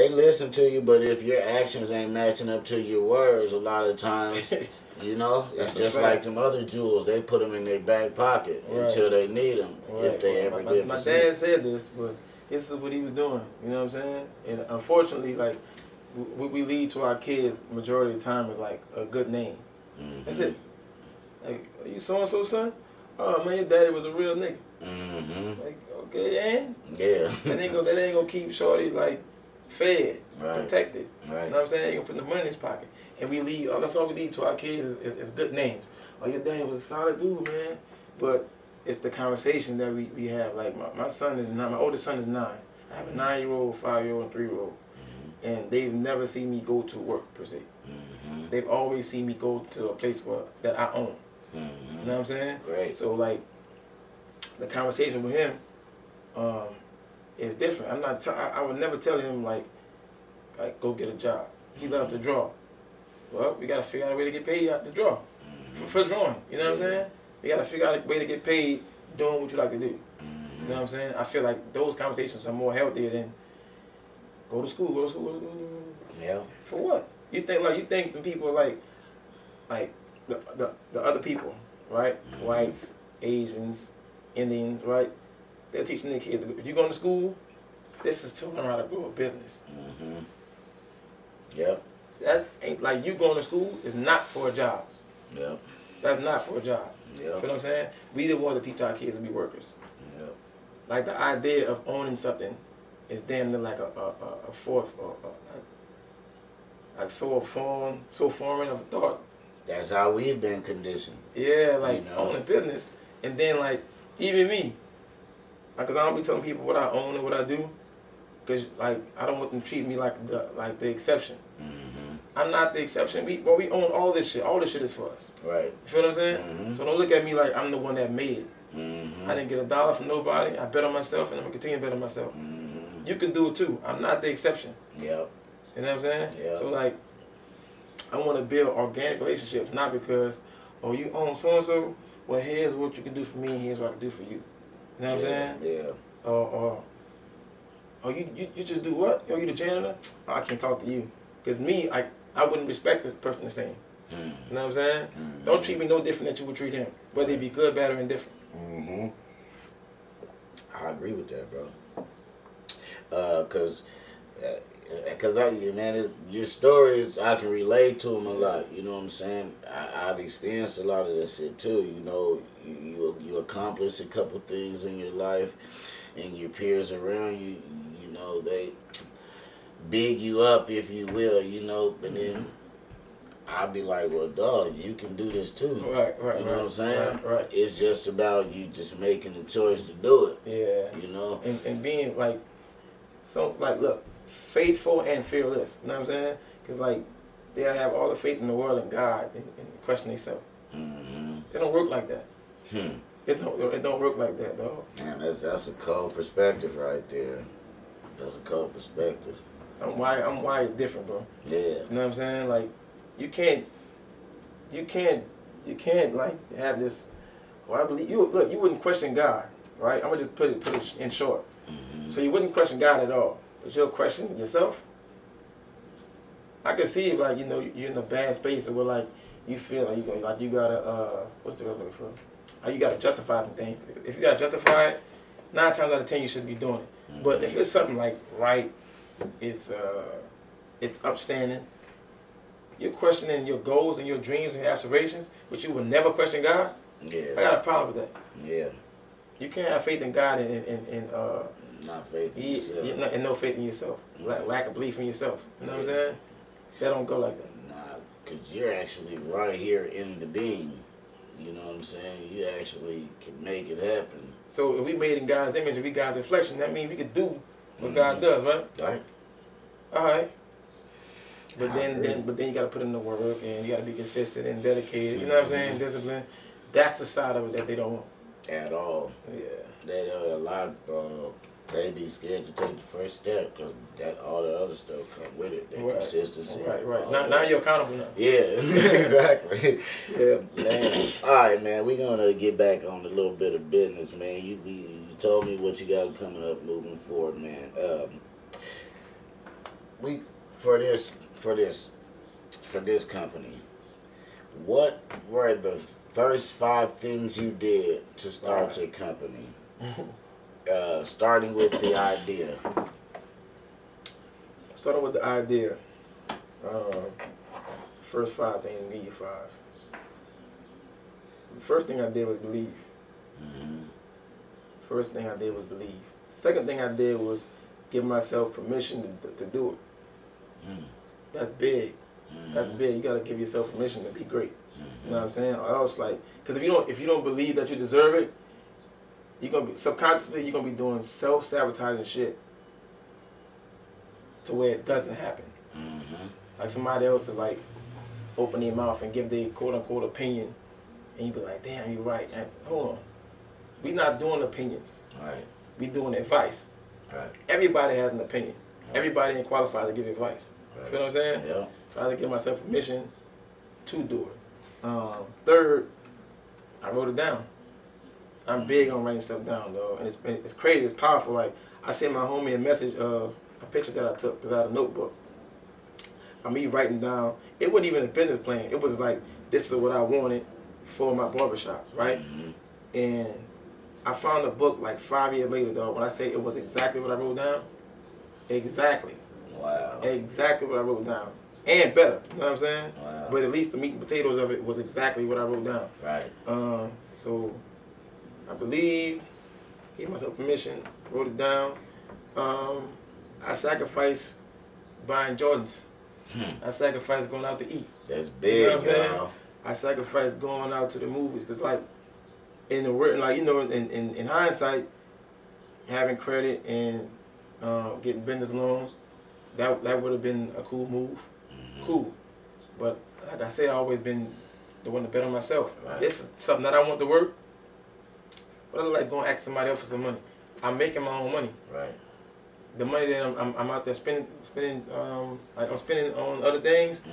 listen to you, but if your actions ain't matching up to your words, a lot of times, you know, it's just like them other jewels. They put them in their back pocket until they need them, if they ever get. My dad said this, but this is what he was doing. You know what I'm saying? And unfortunately, like what we lead to our kids, majority of the time is like a good name. That's it. Like, are you so and so son? Oh man, your daddy was a real nigga. Like, okay, and yeah, that ain't gonna keep shorty like fed, protected. Right. You know what I'm saying? You gonna put the money in his pocket, and we lead. That's all we lead to our kids is good names. Oh, your daddy was a solid dude, man. But it's the conversation that we have. Like my son is 9. My oldest son is 9. I have a 9-year-old, 5-year-old, and 3-year-old, and they've never seen me go to work per se. They've always seen me go to a place that I own. You know what I'm saying? Great. So like, the conversation with him is different. I would never tell him like go get a job. He loves to draw. Well, we gotta figure out a way to get paid out to draw for drawing. You know what I'm saying? We gotta figure out a way to get paid doing what you like to do. You know what I'm saying? I feel like those conversations are more healthier than go to school, go to school, go to school. Yeah. For what? You think the people like the other people, right? Whites, Asians, Indians, right? They're teaching their kids. If you're going to school, this is to learn how to grow a business. Yep. That ain't like you going to school is not for a job. Yep. That's not for a job. Yep. You know what I'm saying? We didn't want to teach our kids to be workers. Yep. Like the idea of owning something is damn near like a fourth or like so foreign of a thought. That's how we've been conditioned. Yeah, like You know? owning business, and then like even me, like, cause I don't be telling people what I own and what I do, cause like I don't want them to treat me like the exception. I'm not the exception. We own all this shit. All this shit is for us. Right. You feel what I'm saying? So don't look at me like I'm the one that made it. I didn't get $1 from nobody. I bet on myself, and I'm gonna continue to bet on myself. You can do it too. I'm not the exception. Yep. You know what I'm saying? Yeah. So like, I want to build organic relationships, not because, oh, you own so and so. Well, here's what you can do for me, and here's what I can do for you. You know what I'm saying? Yeah. Or you just do what? Yo, you the janitor? Oh, I can't talk to you, because me, I wouldn't respect this person the same. You know what I'm saying? Don't treat me no different than you would treat him, whether it be good, bad, or indifferent. I agree with that, bro. Cause your stories, I can relate to them a lot. You know what I'm saying? I've experienced a lot of that shit too. You know, you accomplish a couple things in your life, and your peers around you, you know, they big you up, if you will. You know, but then I'll be like, well, dog, you can do this too. Right. You know what I'm saying? Right. It's just about you just making the choice to do it. Yeah. You know? And being like, so like, look, faithful and fearless. You know what I'm saying? Because like, they'll have all the faith in the world in God and question themselves. It don't work like that. It don't work like that, dog. Man, that's a cold perspective right there. That's a cold perspective. I'm wired different, bro. Yeah. You know what I'm saying? Like, you can't like have this. Well, I believe you. Look, you wouldn't question God, right? I'm gonna just put it in short. So you wouldn't question God at all, but you'll question yourself. I can see if like you're in a bad space, or where like you feel like you gotta what's the word I'm looking for? You gotta justify some things. If you gotta justify it, 9 times out of 10 you shouldn't be doing it. But if it's something like right, it's upstanding. You're questioning your goals and your dreams and your aspirations, but you will never question God. Yeah. I got a problem with that. Yeah. You can't have faith in God and not faith in yourself. and no faith in yourself. Lack of belief in yourself. You know what I'm saying? That don't go like that. Nah, because you're actually right here in the being. You know what I'm saying? You actually can make it happen. So if we made in God's image, if we God's reflection, that means we could do what God does, right? Right. All right. But then you gotta put in the work, and you gotta be consistent and dedicated. You know what I'm saying? Discipline. That's the side of it that they don't want. At all. Yeah. They a lot. They be scared to take the first step because that all the other stuff come with it. That consistency. Right. Now you're accountable now. Yeah. Exactly. Yeah. Man. All right, man. We're gonna get back on a little bit of business, man. You told me what you got coming up, moving forward, man. For this company, what were the first 5 things you did to start your company? Starting with the idea. Starting with the idea. First 5 things, I'll give you 5. The first thing I did was believe. First thing I did was believe. Second thing I did was give myself permission to do it. That's big. That's big. You gotta give yourself permission to be great. You know what I'm saying? Or else, like, because if you don't believe that you deserve it, you're gonna be subconsciously be doing self-sabotaging shit to where it doesn't happen. Like somebody else to like open their mouth and give their quote unquote opinion, and you be like, damn, you're right. And, hold on, we not doing opinions. Right. We doing advice. Right. Everybody has an opinion. Everybody ain't qualified to give advice. Right. You feel what I'm saying? Yeah. So I had to give myself permission to do it. Third, I wrote it down. I'm big on writing stuff down, though, and it's crazy. It's powerful. Like I sent my homie a message of a picture that I took because I had a notebook. By me writing down, it wasn't even a business plan. It was like, this is what I wanted for my barbershop, right? Mm-hmm. And I found a book like 5 years later, though. When I say it was exactly what I wrote down, exactly. Wow. Exactly what I wrote down. And better, you know what I'm saying? Wow. But at least the meat and potatoes of it was exactly what I wrote down. Right. So I believe, gave myself permission, wrote it down. I sacrificed buying Jordans. I sacrificed going out to eat. That's big, You know what I'm saying? y'all. I sacrificed going out to the movies because, like, in the word, like, you know, in hindsight, having credit and getting business loans, that would have been a cool move. Cool. But like I said, I've always been the one to bet on myself. Right. This is something that I want to work, but I like going to ask somebody else for some money. I'm making my own money. Right. The money that I'm out there spending, like I'm spending on other things,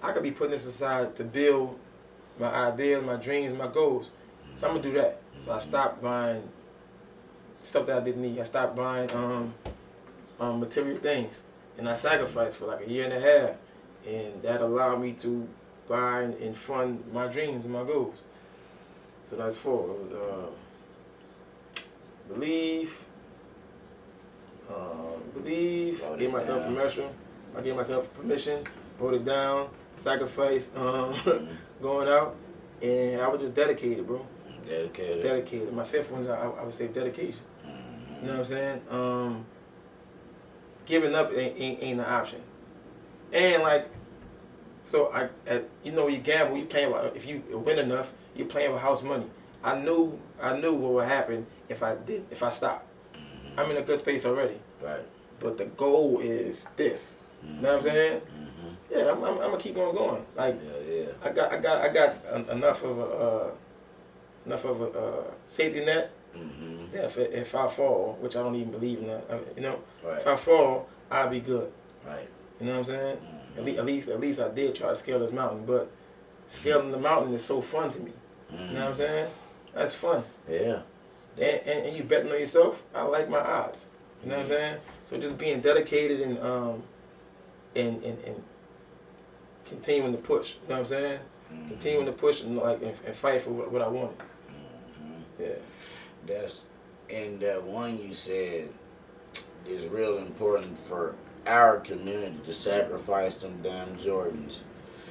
I could be putting this aside to build my ideas, my dreams, my goals. So I'm gonna do that. So I stopped buying stuff that I didn't need. I stopped buying material things, and I sacrificed for like a year and a half, and that allowed me to buy and fund my dreams and my goals. So that's 4. It was believe. Gave myself permission. I gave myself permission. Wrote it down. Sacrifice. Going out, and I was just dedicated, bro. Dedicated. My 5th one, I would say dedication. You know what I'm saying? Giving up ain't an option. And like, so you know, you gamble. You playing with, if you win enough, you're playing with house money. I knew what would happen if I stopped. I'm in a good space already. Right. But the goal is this. You know what I'm saying? Yeah, I'm gonna keep on going. Like, Yeah. I got enough of a safety net that if I fall, which I don't even believe in that, you know, Right. if I fall, I'll be good. Right. You know what I'm saying? At least I did try to scale this mountain, but scaling the mountain is so fun to me. You know what I'm saying? That's fun. Yeah. And you betting on yourself, I like my odds. You know what I'm saying? So just being dedicated and continuing to push. You know what I'm saying? Continuing to push and fight for what I wanted. Yeah. And that one you said is real important for our community to sacrifice them damn Jordans.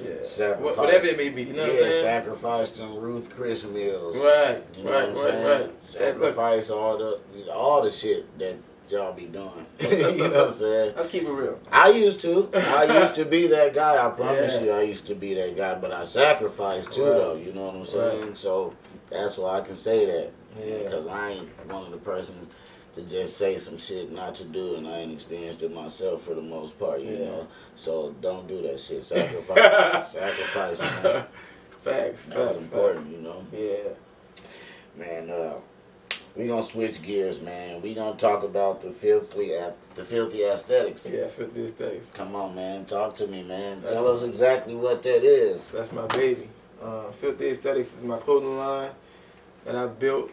Yeah. Sacrifice, whatever it may be, you know what I'm saying? Sacrifice them Ruth Chris meals. Right. You know what I'm saying? Right. Sacrifice all the shit that y'all be doing. You know what I'm saying? Let's keep it real. I used to be that guy. I promise you, I used to be that guy. But I sacrificed too, though. You know what I'm saying? Right. So that's why I can say that. Yeah. Because I ain't one of the person to just say some shit not to do, and I ain't experienced it myself for the most part. You know. So don't do that shit. Sacrifice. Sacrifice, man. Facts. That was important, you know. Yeah. Man, we gonna switch gears, man. We gonna talk about the filthy aesthetics. Yeah, filthy aesthetics. Come on, man. Talk to me, man. Tell us exactly what that is. That's my baby. Filthy Aesthetics is my clothing line that I built.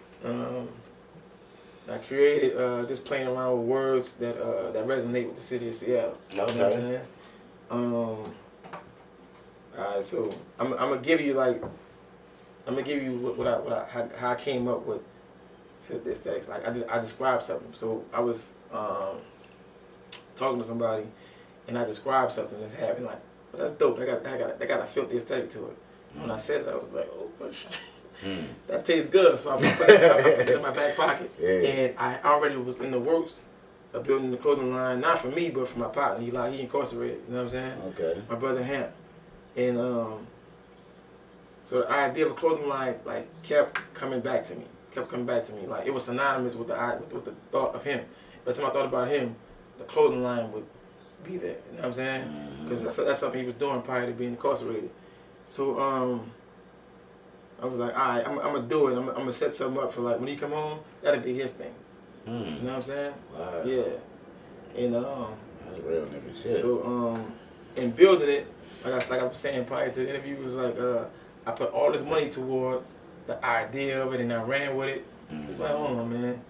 I created just playing around with words that resonate with the city of Seattle. Okay. You know what I'm saying? Alright, so I'm gonna give you how I came up with Filthy Aesthetics. Like I described something. So I was talking to somebody, and I described something that's happening. Like, well, that's dope. They got a filthy aesthetic to it. When I said it, I was like, oh, that tastes good. So I put it in my back pocket, and I already was in the works of building the clothing line, not for me, but for my partner. He incarcerated. You know what I'm saying? Okay. My brother Hamp, and so the idea of a clothing line kept coming back to me. Like it was synonymous with the thought of him. Every time I thought about him, the clothing line would be there. You know what I'm saying? Because that's something he was doing prior to being incarcerated. So I was like, all right, I'm gonna do it. I'm gonna set something up for like when he come home, that'll be his thing. You know what I'm saying? Wow. Yeah. And that's real nigga shit. So in building it, like I was saying prior to the interview, was like I put all this money toward the idea of it, and I ran with it. It's like, hold on, man.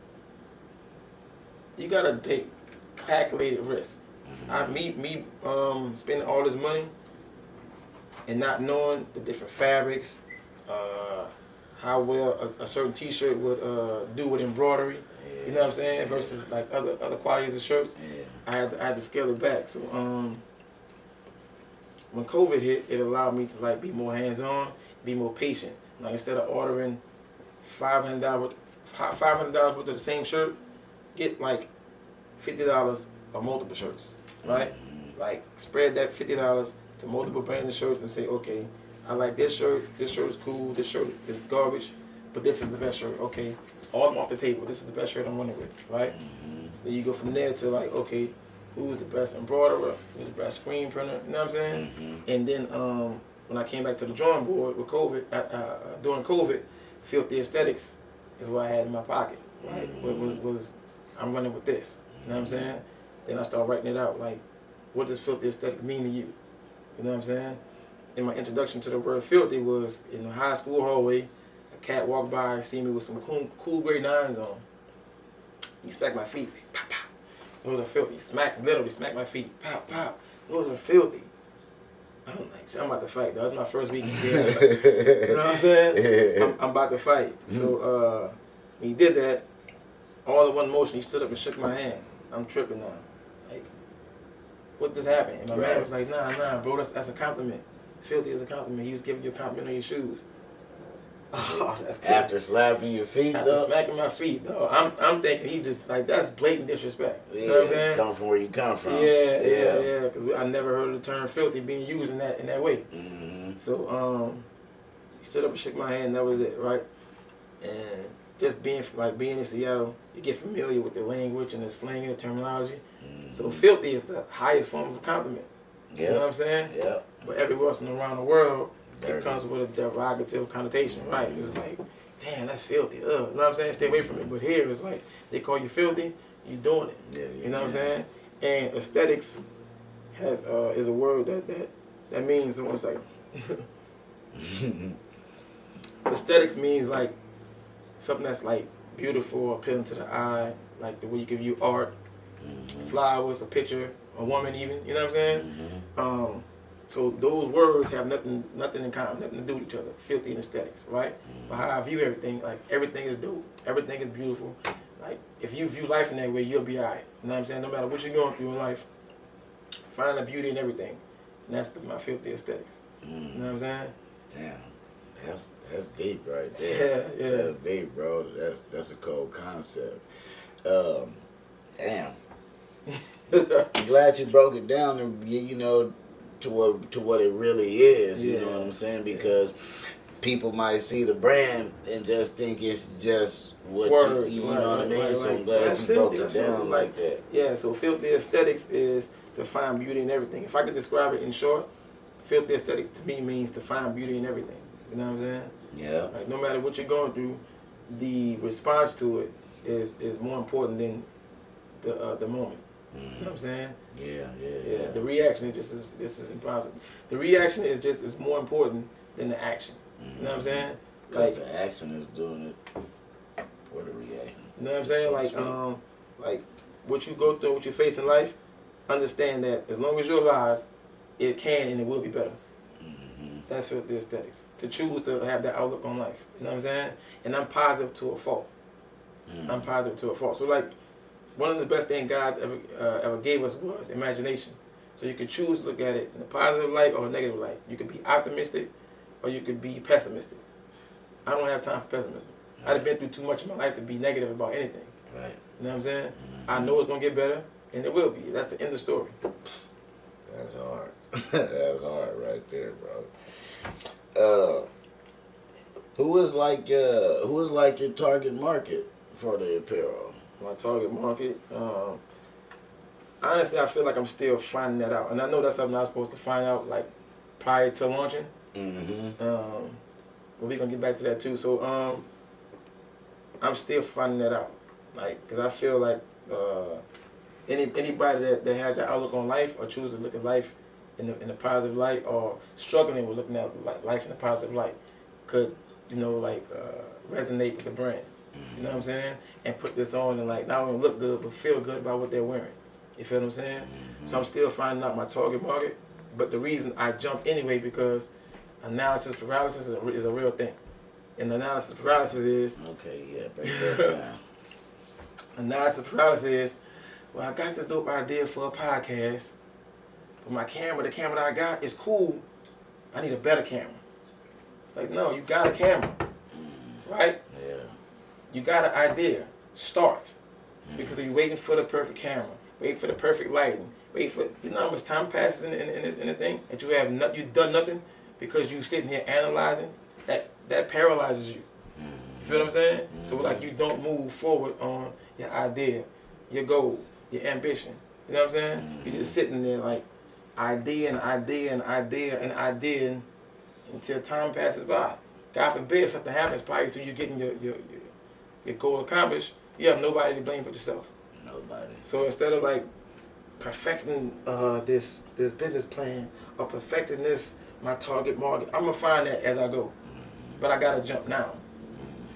You gotta take calculated risk. Me spending all this money and not knowing the different fabrics, how well a certain T-shirt would do with embroidery. Yeah. You know what I'm saying? Versus like other qualities of shirts. Yeah. I had to scale it back. So when COVID hit, it allowed me to like be more hands-on, be more patient. Like instead of ordering $500 worth of the same shirt, get like $50 of multiple shirts, right? Like spread that $50 to multiple brands of shirts and say, okay, I like this shirt is cool, this shirt is garbage, but this is the best shirt. Okay, all of them off the table. This is the best shirt I'm running with, right? Then you go from there to like, okay, who's the best embroiderer? Who's the best screen printer? You know what I'm saying? And then when I came back to the drawing board with COVID, during COVID, Filthy Aesthetics is what I had in my pocket. Right? Was I'm running with this. You know what I'm saying? Then I started writing it out. Like, what does filthy aesthetic mean to you? You know what I'm saying? And my introduction to the word filthy was in the high school hallway. A cat walked by, see me with some cool grade 9s on. He smacked my feet, say, pop, pop. Those are filthy. Literally smacked my feet, pop, pop. Those are filthy. I'm like, I'm about to fight. That was my first week in jail. You know what I'm saying? I'm about to fight. So when he did that, all in one motion, he stood up and shook my hand. I'm tripping now. Like, what just happened? And my man was like, nah, bro, that's a compliment. Filthy is a compliment. He was giving you a compliment on your shoes. Oh, that's crazy. After slapping your feet, After though? smacking my feet, though. I'm thinking he just, like, that's blatant disrespect. Yeah, you know what I'm saying? Come from where you come from. Yeah. Because I never heard of the term filthy being used in that way. So, he stood up and shook my hand, and that was it, right? And just being in Seattle, you get familiar with the language and the slang and the terminology. So filthy is the highest form of a compliment. You know what I'm saying? Yeah. But everywhere else around the world, it comes with a derogative connotation, right? It's like, damn, that's filthy. You know what I'm saying? Stay away from it. But here, it's like, they call you filthy, you doing it. Yeah, you know what I'm saying? And aesthetics has is a word that means, one second. Aesthetics means like something that's like beautiful, appealing to the eye, like the way you can view art, flowers, a picture, a woman even, you know what I'm saying? So those words have nothing in common, nothing to do with each other, filthy and aesthetics, right? But how I view everything, like everything is dope, everything is beautiful. Like if you view life in that way, you'll be all right. You know what I'm saying? No matter what you're going through in life, find the beauty in everything. And that's my filthy aesthetics. You know what I'm saying? Damn. That's deep right there. Yeah. That's deep, bro. That's a cold concept. Damn. I'm glad you broke it down and to what it really is. You know what I'm saying? Because people might see the brand and just think it's just what words, you know what I mean. So I'm glad you broke it down like that. Yeah. So filthy aesthetics is to find beauty in everything. If I could describe it in short, filthy aesthetics to me means to find beauty in everything. You know what I'm saying? Yeah. Like no matter what you're going through, the response to it is more important than the moment. You know what I'm saying? Yeah. The reaction is just as impossible. The reaction is just as more important than the action. You know what I'm saying? Because the action is doing it for the reaction. You know what I'm saying? Like what you go through, what you face in life, understand that as long as you're alive, it can and it will be better. That's what the aesthetics. To choose to have that outlook on life. You know what I'm saying? And I'm positive to a fault. I'm positive to a fault. So like, one of the best things God ever gave us was imagination. So you could choose to look at it in a positive light or a negative light. You could be optimistic or you could be pessimistic. I don't have time for pessimism. I've been through too much in my life to be negative about anything. Right. You know what I'm saying? I know it's going to get better, and it will be. That's the end of the story. That's hard. That's hard right there, bro. Who is like your target market for the apparel? My target market, honestly, I feel like I'm still finding that out, and I know that's something I was supposed to find out like prior to launching. But we're gonna get back to that too. So I'm still finding that out, like, cause I feel like anybody that has that outlook on life or choose to look at life in a positive light or struggling with looking at life in a positive light could resonate with the brand. You know what I'm saying? And put this on and like not only look good but feel good about what they're wearing. You feel what I'm saying? So I'm still finding out my target market. But the reason I jumped anyway because analysis paralysis is a real thing. And the analysis paralysis is Okay, yeah, break that down. analysis paralysis is, well, I got this dope idea for a podcast, but the camera that I got is cool. I need a better camera. It's like, no, you got a camera, right? Yeah. You got an idea. Start. Because if you're waiting for the perfect camera, waiting for the perfect lighting, wait for, you know how much time passes in this thing that you've done nothing because you sitting here analyzing, that paralyzes you. You feel what I'm saying? So like you don't move forward on your idea, your goal, your ambition. You know what I'm saying? You're just sitting there like idea until time passes by. God forbid something happens prior to you getting your goal accomplished. You have nobody to blame but yourself. Nobody. So instead of like perfecting this business plan or perfecting my target market, I'm gonna find that as I go. But I gotta jump now.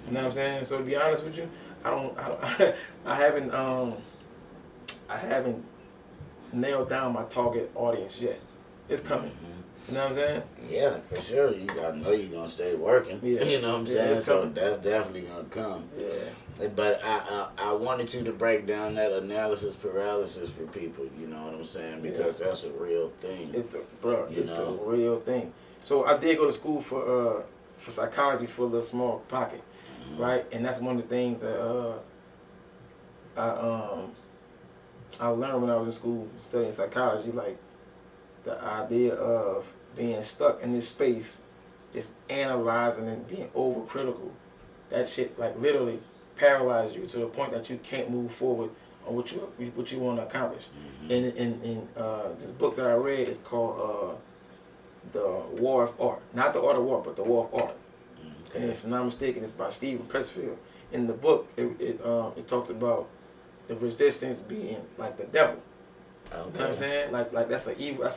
You know what I'm saying? So to be honest with you, I haven't nailed down my target audience yet. It's coming. You know what I'm saying? Yeah, for sure. I know you're gonna stay working. Yeah. You know what I'm Yeah, saying? it's So coming. that's definitely gonna come. Yeah. But I wanted you to break down that analysis paralysis for people. You know what I'm saying? Because that's a real thing. It's a know? real thing. So I did go to school for psychology for a little small pocket, right? And that's one of the things that I learned when I was in school studying psychology, like the idea of being stuck in this space, just analyzing and being overcritical. That shit like literally paralyzes you to the point that you can't move forward on what you want to accomplish. And in this book that I read is called The War of Art. Not The Art of War, but The War of Art. And if I'm not mistaken, it's by Stephen Pressfield. In the book, it talks about the resistance being like the devil. Okay. You know what I'm saying? Like that's an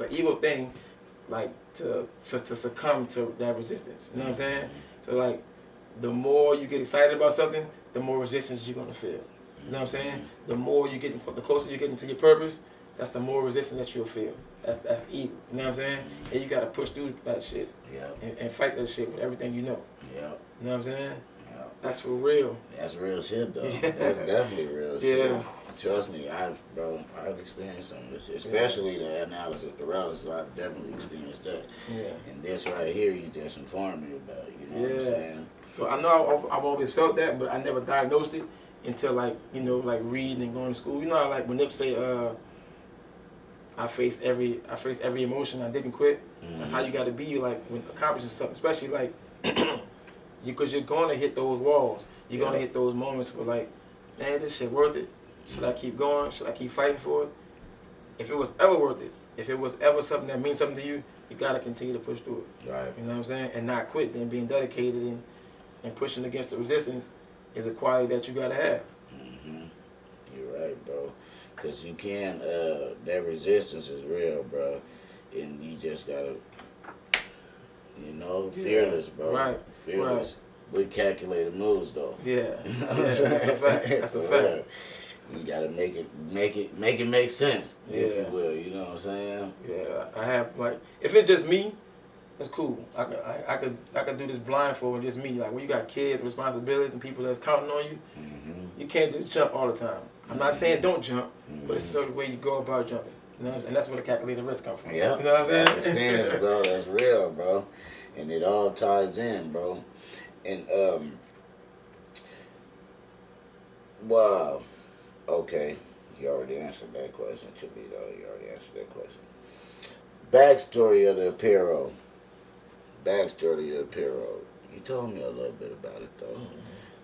evil thing, like to succumb to that resistance. You know what I'm saying? So like the more you get excited about something, the more resistance you're gonna feel. You know what I'm saying? The closer you get into your purpose, that's the more resistance that you'll feel. That's evil. You know what I'm saying? And you gotta push through that shit. And fight that shit with everything you know. Yeah. You know what I'm saying? Yeah. That's for real. That's real shit though. Yeah. That's definitely real Yeah. shit. Trust me, I've experienced some of this shit. Especially the analysis paralysis. I've definitely experienced that. Yeah. And this right here, you just informed me about. You know what I'm saying? So I know I've always felt that, but I never diagnosed it until like reading and going to school. You know how like when Nip say I faced every emotion. I didn't quit. That's how you got to be like when accomplishing something, especially like because you're going to hit those walls. You're going to hit those moments where like, man, this shit worth it. Should I keep going? Should I keep fighting for it? If it was ever worth it, if it was ever something that means something to you, you got to continue to push through it. Right. You know what I'm saying? And not quit. Then being dedicated and pushing against the resistance is a quality that you got to have. You're right, bro. Because you can, that resistance is real, bro. And you just got to, fearless, bro. Right. Fearless. With calculated moves, though. Yeah. That's a fact. That's a fact. You gotta make it make sense, if you will. You know what I'm saying? Yeah, I have like if it's just me, it's cool. I could do this blindfold with just me. Like when you got kids, responsibilities, and people that's counting on you, you can't just jump all the time. I'm not saying don't jump, but it's sort of the way you go about jumping. You know, and that's where the calculated risk comes from. Yeah, you know what I'm saying? That's experience, bro. That's real, bro. And it all ties in, bro. And wow. Okay, you already answered that question to me, though. You already answered that question. Backstory of the apparel. You told me a little bit about it, though.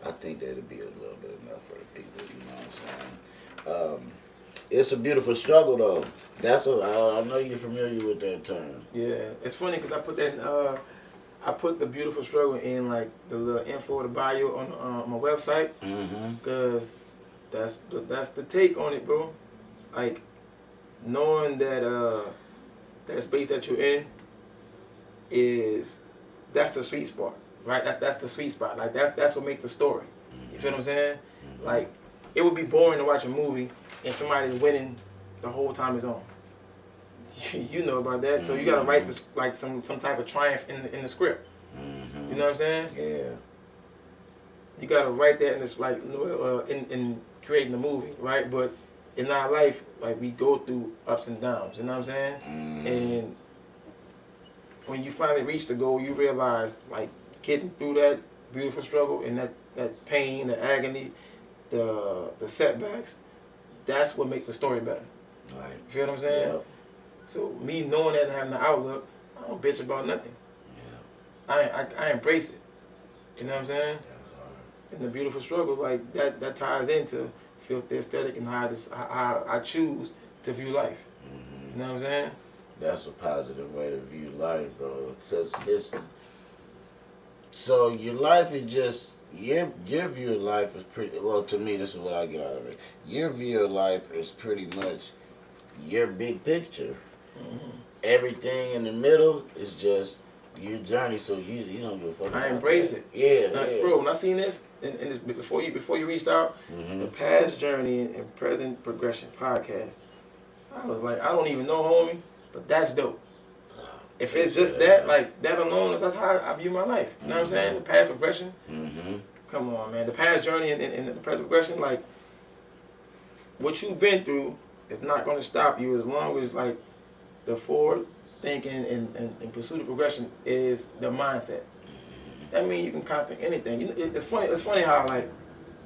I think that'd be a little bit enough for the people, you know what I'm saying? It's a beautiful struggle, though. I know you're familiar with that term. Yeah, it's funny because I put that in, I put the beautiful struggle in like the little info, the bio on my website, because that's the take on it, bro. Like knowing that that space that you're in that's the sweet spot, right? That's the sweet spot. Like that's what makes the story. You feel what I'm saying? Like, it would be boring to watch a movie and somebody's winning the whole time it's on. You know about that. So you gotta write this, like some type of triumph in the script. You know what I'm saying? Yeah. You gotta write that in this, like, in creating the movie, right? But in our life, like, we go through ups and downs. You know what I'm saying? And when you finally reach the goal, you realize, like, getting through that beautiful struggle and that pain, the agony, the setbacks, that's what makes the story better. Right. You feel what I'm saying? Yep. So me knowing that and having the outlook, I don't bitch about nothing. Yeah. I embrace it. You know what I'm saying? That's hard. And the beautiful struggle, like, that ties into filthy aesthetic and how I choose to view life. You know what I'm saying? That's a positive way to view life, bro. Because it's so your life is just your view of life is pretty well. To me, this is what I get out of it. Your view of life is pretty much your big picture. Everything in the middle is just your journey. So you don't give a fuck. I embrace it. Yeah. Bro, when I seen this, and this, before you reached out, the past journey and present progression podcast, I was like, I don't even know, homie, but that's dope. If it's just that, like, that alone, that's how I view my life. You know what I'm saying? The past progression. Come on, man. The past journey and the present progression, like, what you've been through is not going to stop you as long as, like, the forward thinking and pursuit of progression is the mindset. That means you can conquer anything. It's funny how, like,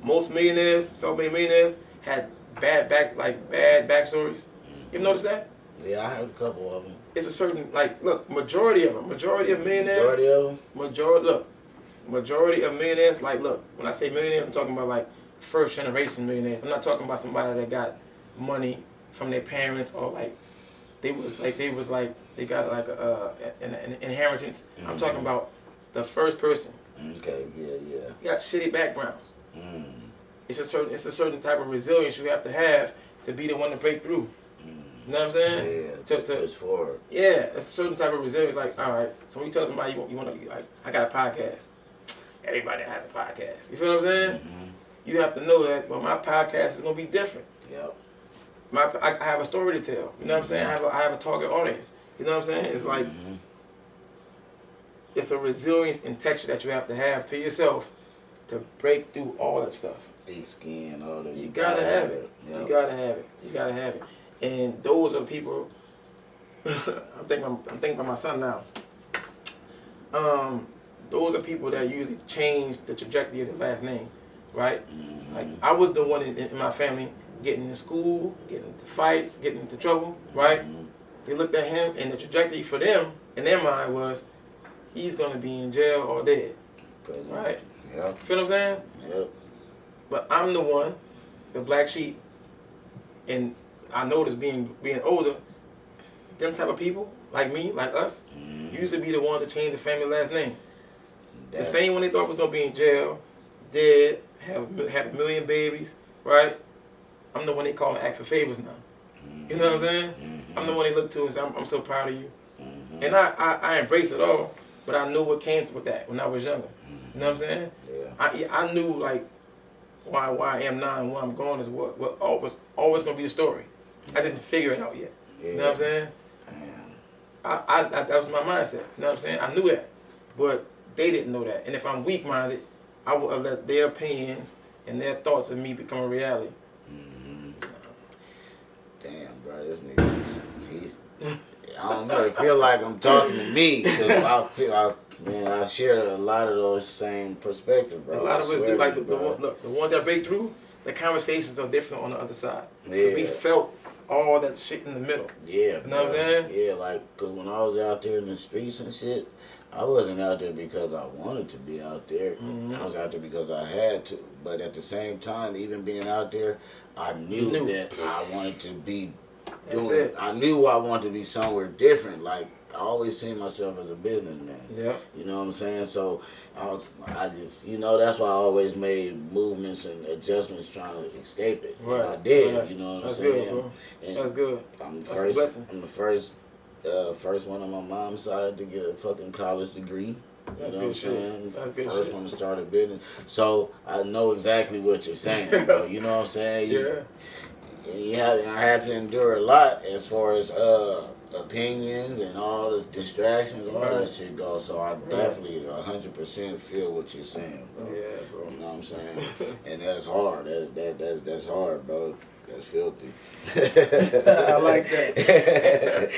most millionaires, so many millionaires, had bad backstories. You ever notice that? Yeah, I heard a couple of them. It's a certain, like, look, majority of millionaires. Majority of millionaires, like, look, when I say millionaires, I'm talking about, like, first generation millionaires. I'm not talking about somebody that got money from their parents or, like, they got, like, an inheritance. I'm talking about the first person. Okay, yeah. You got shitty backgrounds. It's a certain type of resilience you have to be the one to break through. You know what I'm saying? Yeah, to push forward. Yeah, it's a certain type of resilience. Like, all right, so when you tell somebody you want to, like, I got a podcast. Everybody has a podcast. You feel what I'm saying? You have to know that, well, my podcast is gonna be different. Yep. I have a story to tell. You know what I'm saying? I have a target audience. You know what I'm saying? It's like it's a resilience and texture that you have to have to yourself to break through all that stuff. Thick skin, all that. You gotta have it. Yep. You gotta have it. And those are the people. I'm thinking about my son now. Those are people that usually change the trajectory of the last name, right? Like, I was the one in my family getting into school, getting into fights, getting into trouble, right? They looked at him, and the trajectory for them in their mind was, he's gonna be in jail or dead, right? Yep. Feel what I'm saying? Yep. But I'm the one, the black sheep, and I noticed being older, them type of people, like me, like us, used to be the one to change the family last name. The same one they thought was going to be in jail, dead, have a million babies, right? I'm the one they call and ask for favors now. You know what I'm saying? I'm the one they look to and say, I'm so proud of you. And I embrace it all, but I knew what came with that when I was younger. You know what I'm saying? Yeah. I knew, like, why I am now and where I'm going is what was always going to be the story. I didn't figure it out yet. Yeah. You know what I'm saying? That was my mindset. You know what I'm saying? I knew that. But they didn't know that. And if I'm weak-minded, I would let their opinions and their thoughts of me become a reality. Damn, bro, this nigga, he's I don't know, it feel like I'm talking to me, because I share a lot of those same perspectives, bro. A lot of us do, like, the ones that break through, the conversations are different on the other side. Because we felt all that shit in the middle. Yeah. You know what I'm saying? Yeah, like, because when I was out there in the streets and shit, I wasn't out there because I wanted to be out there. I was out there because I had to. But at the same time, even being out there, I knew that I wanted to be doing it. I knew I wanted to be somewhere different. Like, I always seen myself as a businessman. Yeah. You know what I'm saying? So I just, that's why I always made movements and adjustments trying to escape it. Right. And I did. Right. You know what I'm That's saying? Good, bro. And that's good. I'm the That's first. a blessing. I'm the first one on my mom's side to get a fucking college degree. That's You know what I'm good shit. saying? That's good First shit. one to start a business. So I know exactly what you're saying, bro. You know what I'm saying? I have to endure a lot as far as opinions and all this distractions, all that shit goes. So I definitely 100% feel what you're saying, bro. Yeah, bro. You know what I'm saying? And that's hard. That's hard, bro. That's filthy. I like that.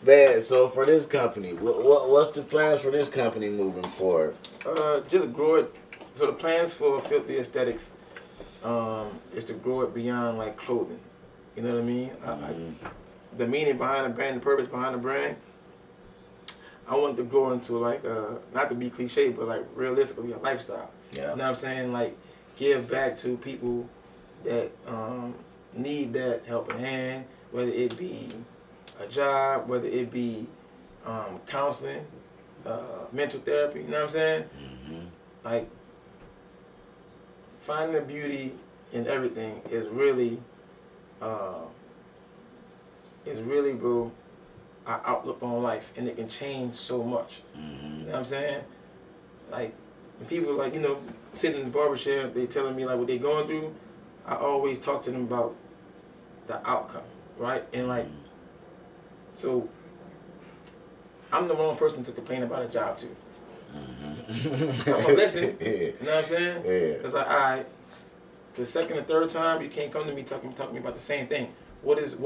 Man, so for this company, what's the plans for this company moving forward? Just grow it. So the plans for Filthy Aesthetics is to grow it beyond like clothing. You know what I mean? The meaning behind the brand, the purpose behind the brand. I want to grow into like not to be cliche, but like realistically a lifestyle. Yeah. You know what I'm saying? Like give back to people that need that helping hand, whether it be a job, whether it be counseling, mental therapy. You know what I'm saying? Mm-hmm. Like finding the beauty in everything is really, bro, our outlook on life, and it can change so much. Mm-hmm. You know what I'm saying? Like when people like sitting in the barber chair, they telling me like what they going through. I always talk to them about the outcome, right? And like, so I'm the wrong person to complain about a job to. Mm-hmm. I'm gonna listen. You know what I'm saying? Yeah. It's like, all right, the second or third time you can't come to me talking to me about the same thing. What is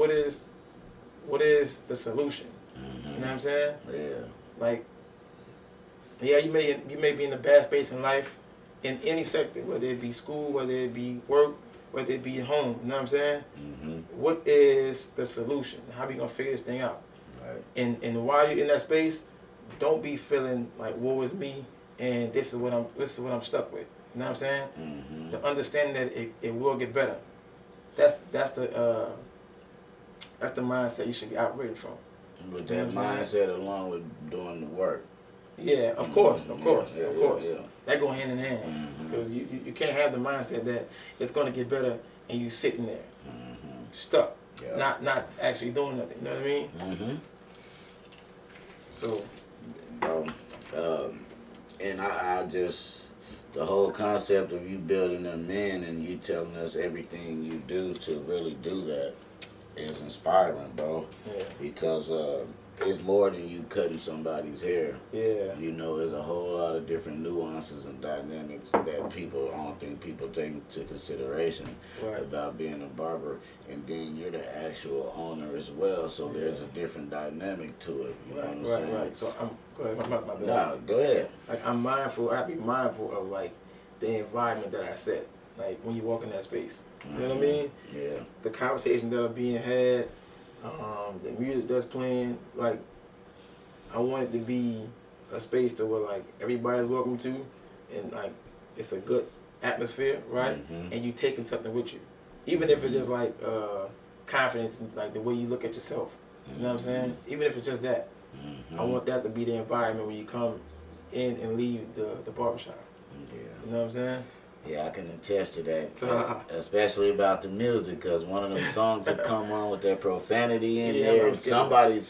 the solution? Mm-hmm. You know what I'm saying? Yeah. Like, yeah, you may be in a bad space in life, in any sector, whether it be school, whether it be work, whether it be home. You know what I'm saying? Mm-hmm. What is the solution? How we gonna figure this thing out? Right. And while you're in that space, don't be feeling like woe is me and this is what I'm stuck with. You know what I'm saying? Mm-hmm. The understanding that it will get better. That's the mindset you should be operating from. With that mindset along with doing the work. Yeah, of course. Yeah. That go hand in hand because you can't have the mindset that it's gonna get better and you sitting there stuck, not actually doing nothing. You know what I mean? Mm-hmm. So, and I just, the whole concept of you building a man and you telling us everything you do to really do that is inspiring, bro. yeah. Because it's more than you cutting somebody's hair. Yeah. You know, there's a whole lot of different nuances and dynamics that I don't think people take into consideration about being a barber. And then you're the actual owner as well, so there's a different dynamic to it. You know what I'm saying? Right. So go ahead, my bad. Nah, go ahead. Like I have to be mindful of like the environment that I set. Like when you walk in that space. You know what I mean? Yeah. The conversations that are being had, the music that's playing, like I want it to be a space to where like everybody's welcome to, and like it's a good atmosphere, right? And you taking something with you, even if it's just like confidence, and like the way you look at yourself. You know what I'm saying? Even if it's just that, I want that to be the environment when you come in and leave the barbershop. Yeah. You know what I'm saying? Yeah, I can attest to that, especially about the music, because one of them songs will come on with that profanity in there, and somebody's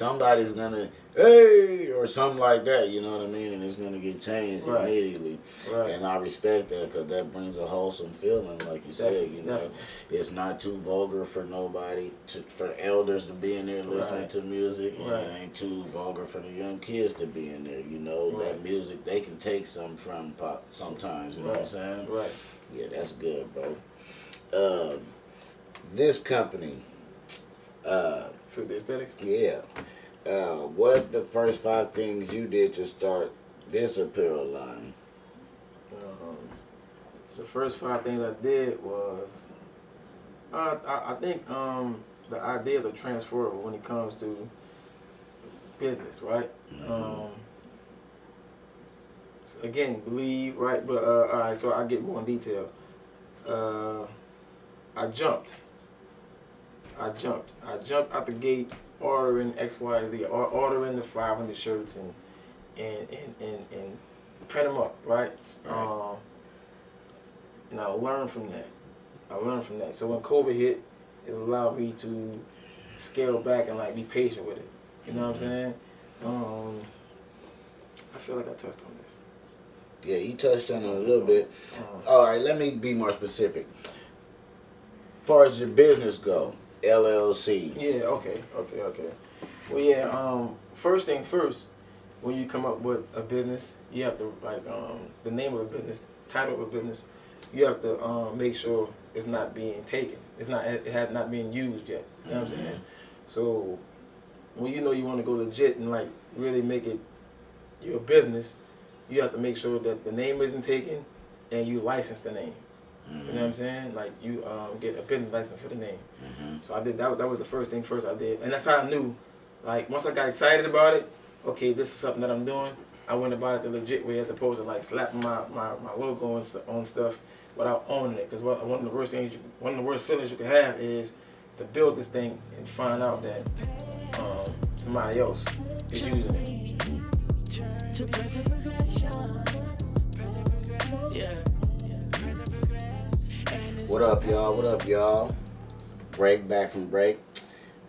gonna, hey, or something like that, you know what I mean, and it's gonna get changed immediately. Right. And I respect that, because that brings a wholesome feeling, like you said, you know. It's not too vulgar for nobody, for elders to be in there listening to music, and it ain't too vulgar for the young kids to be in there, you know. That music, they can take something from pop sometimes, you know what I'm saying? Right. Yeah, that's good, bro. This company, Filthy Aesthetics? yeah. What the first 5 things you did to start this apparel line? So the first 5 things I did was, I think the ideas are transferable when it comes to business, right? Again, believe, right? But all right, so I get more in detail. I jumped out the gate, ordering XYZ, ordering the 500 shirts and print them up, right? And I learned from that. So when COVID hit, it allowed me to scale back and like be patient with it. You know what I'm saying? I feel like I touched on this. Yeah, you touched on it a little bit. All right, let me be more specific. As far as your business go, LLC. Yeah, okay. Well, yeah, first things first, when you come up with a business, you have to, like, the name of a business, title of a business, you have to make sure it's not being taken. It has not been used yet. You know what I'm saying? So, when you know you want to go legit and, like, really make it your business, you have to make sure that the name isn't taken and you license the name. You know what I'm saying? Like, you get a business license for the name. So I did that. That was the first thing first I did, and that's how I knew. Like, once I got excited about it, okay, this is something that I'm doing. I went about it the legit way, as opposed to, like, slapping my logo on stuff without owning it. Because one of the worst feelings you can have is to build this thing and find out that somebody else is using it. What up, y'all? Back from break.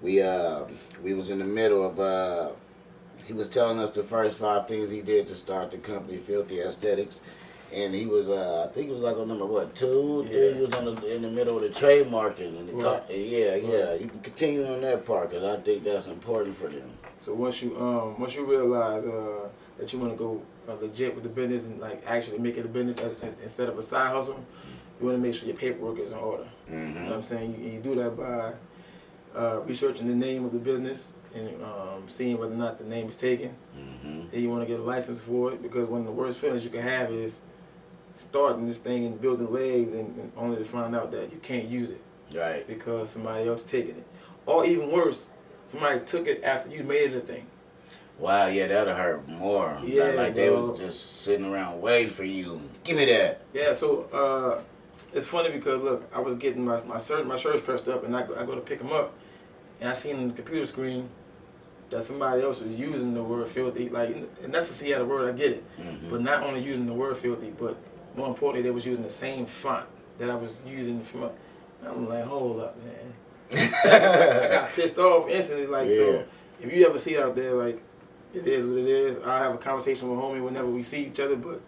We was in the middle of he was telling us the first 5 things he did to start the company, Filthy Aesthetics, and he was I think it was like on number 2, 3. He was in the middle of the trademarking and you can continue on that part because I think that's important for them. So once you realize that you want to go legit with the business and, like, actually make it a business instead of a side hustle, you want to make sure your paperwork is in order. You know what I'm saying? You do that by researching the name of the business and seeing whether or not the name is taken. Then you want to get a license for it, because one of the worst feelings you can have is starting this thing and building legs and only to find out that you can't use it. Right. Because somebody else taking it. Or even worse, somebody took it after you made it a thing. Wow, yeah, that'll hurt more. Yeah, like they were just sitting around waiting for you. Give me that. Yeah, so it's funny because, look, I was getting my shirts pressed up, and I go to pick them up, and I seen on the computer screen that somebody else was using the word filthy. Like, and that's to see how the word, I get it. But not only using the word filthy, but more importantly, they was using the same font that I was using for I'm like, hold up, man. I got pissed off instantly. Like, so if you ever see it out there, like, it is what it is. I have a conversation with homie whenever we see each other, but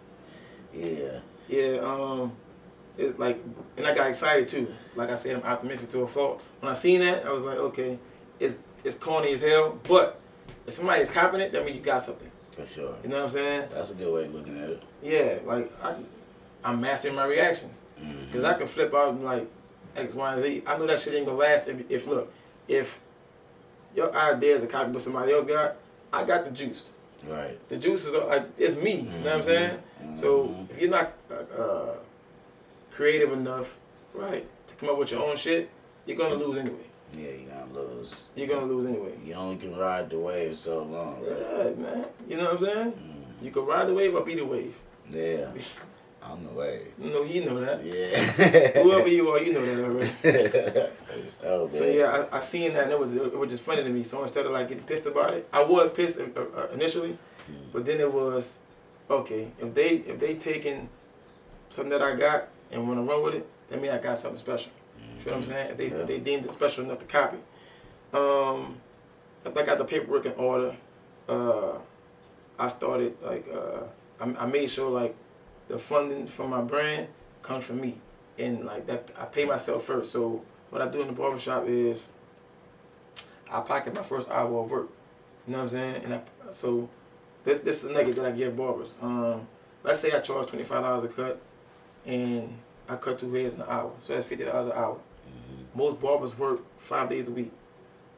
it's like, and I got excited too. Like I said, I'm optimistic to a fault. When I seen that, I was like, okay, it's corny as hell, but if somebody's copying it, that means you got something. For sure. You know what I'm saying? That's a good way of looking at it. Yeah, like I'm mastering my reactions, because I can flip out and, like, X, Y, and Z. I know that shit ain't gonna last. If your idea is a copy what somebody else got, I got the juice. Right. The juice is it's me. You know what I'm saying? So if you're not creative enough, right, to come up with your own shit, you're gonna lose anyway. Yeah, you're gonna lose. You're gonna lose anyway. You only can ride the wave so long. Right? Yeah, man. You know what I'm saying? You can ride the wave or be the wave. Yeah. I'm the wave. No, you know that. Yeah. Whoever you are, you know that already. Oh, so yeah, I seen that, and it was just funny to me. So instead of, like, getting pissed about it, I was pissed initially, but then it was, okay, if they taking something that I got and want to run with it, that means I got something special. You feel what I'm saying? If they deemed it special enough to copy. After I got the paperwork in order, I started, like, I made sure, like, the funding for my brand comes from me, and, like, that I pay myself first. So what I do in the barbershop is I pocket my first hour of work. You know what I'm saying? And so this is a nugget that I give barbers. Let's say I charge $25 a cut, and I cut 2 heads in an hour, so that's $50 an hour. Most barbers work 5 days a week,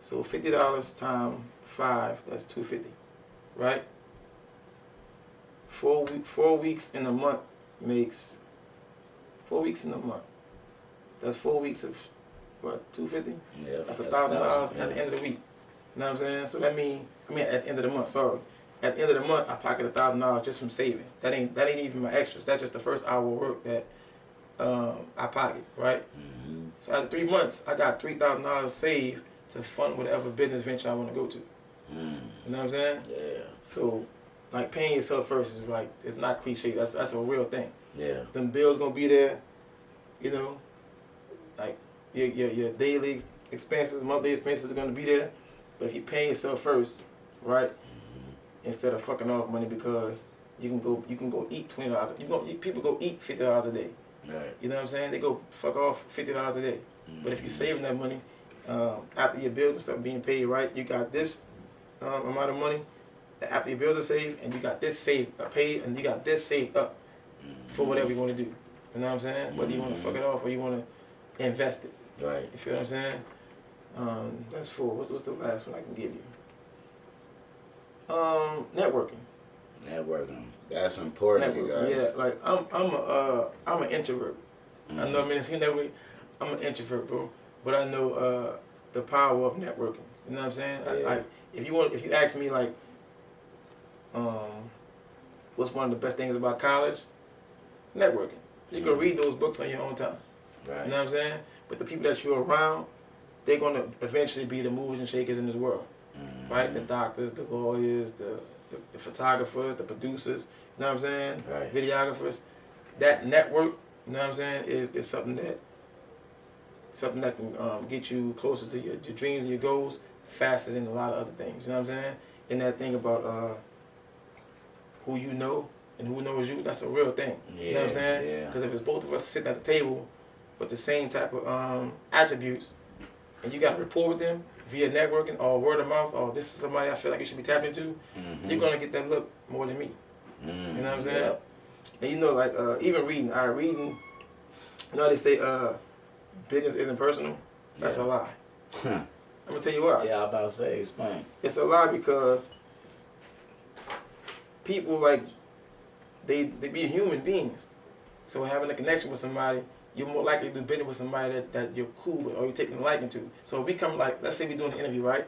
so $50 times 5, that's $250, right? 4 weeks in a month makes 4 weeks in a month. That's 4 weeks of what, $250? Yeah, that's $1,000 at the end of the week. You know what I'm saying? So that mean at the end of the month. Sorry, at the end of the month, I pocket $1,000 just from saving. That ain't even my extras. That's just the first hour of work that I pocket, right? So after 3 months, I got $3,000 saved to fund whatever business venture I want to go to. You know what I'm saying? Yeah. So, like, paying yourself first is, like, it's not cliche. That's a real thing. Yeah. Them bills gonna be there, you know. Like, your daily expenses, monthly expenses are gonna be there. But if you pay yourself first, right, instead of fucking off money because You can go eat $20. People go eat $50 a day. Right. You know what I'm saying? They go fuck off $50 a day. But if you're saving that money, after your bills and stuff being paid, right, you got this amount of money after your bills are saved, and you got this saved paid, and you got this saved up for whatever you want to do. You know what I'm saying? Whether you want to fuck it off or you want to invest it. Right. You feel what I'm saying? That's 4. What's the last one I can give you? Networking. Networking. That's important, you guys. Yeah, like I'm an introvert. I know, I mean, it seems that way. I'm an introvert, bro. But I know the power of networking. You know what I'm saying? Yeah. If you ask me like, what's one of the best things about college? Networking. You can read those books on your own time. Right. You know what I'm saying? But the people that you're around, they're gonna eventually be the movers and shakers in this world, right? The doctors, the lawyers, the photographers, the producers. You know what I'm saying? Right. Videographers. That network, you know what I'm saying, is something that can get you closer to your dreams and your goals faster than a lot of other things. You know what I'm saying? And that thing about who you know and who knows you, that's a real thing. Yeah, you know what I'm saying? yeah. Because if it's both of us sitting at the table with the same type of attributes, and you got a rapport with them via networking or word of mouth, or this is somebody I feel like you should be tapped into, you're going to get that look more than me. You know what I'm saying? Yeah. And you know, like, even reading, you know how they say business isn't personal? That's a lie. I'm going to tell you why. Yeah, I'm about to say, explain. It's a lie because people, like, they be human beings. So having a connection with somebody, you're more likely to do business with somebody that you're cool with or you're taking a liking to. So if we come, like, let's say we're doing an interview, right?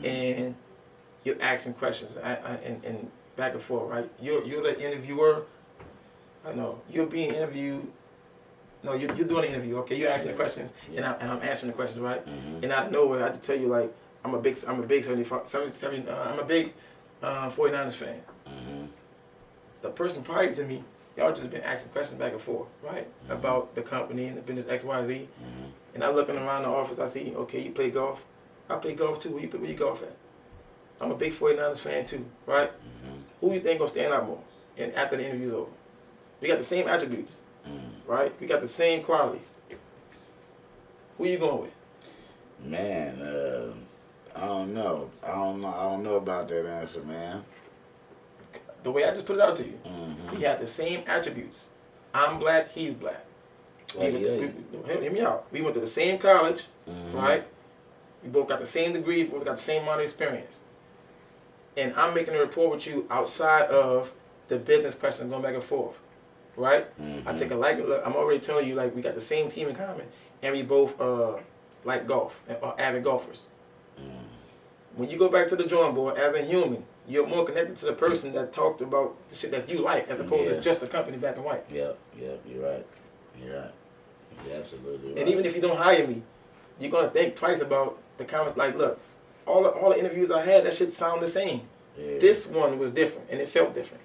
And you're asking questions and back and forth, right? You're the interviewer. I know. You're being interviewed. No, you're doing an interview, okay? You're asking the questions, and I'm answering the questions, right? And out of nowhere, I just tell you, like, I'm a big 49ers fan. The person prior to me, y'all just been asking questions back and forth, right? About the company and the business X, Y, Z. And I looking around the office, I see, okay, you play golf. I play golf too. Where you golf at? I'm a big 49ers fan too, right? Who you think gonna stand out more? And after the interview's over, we got the same attributes, right? We got the same qualities. Who you going with? Man, I don't know. I don't know about that answer, man. The way I just put it out to you, we have the same attributes. I'm black, he's black. Hear me out. We went to the same college, right? We both got the same degree, both got the same amount of experience. And I'm making a rapport with you outside of the business questions going back and forth, right? I take a look. I'm already telling you, like, we got the same team in common, and we both like golf, or avid golfers. When you go back to the drawing board as a human, you're more connected to the person that talked about the shit that you like as opposed to just the company black and white. Yep, you're right. You're absolutely right. And even if you don't hire me, you're going to think twice about the comments. Like, look, all the interviews I had, that shit sound the same. Yeah. This one was different, and it felt different.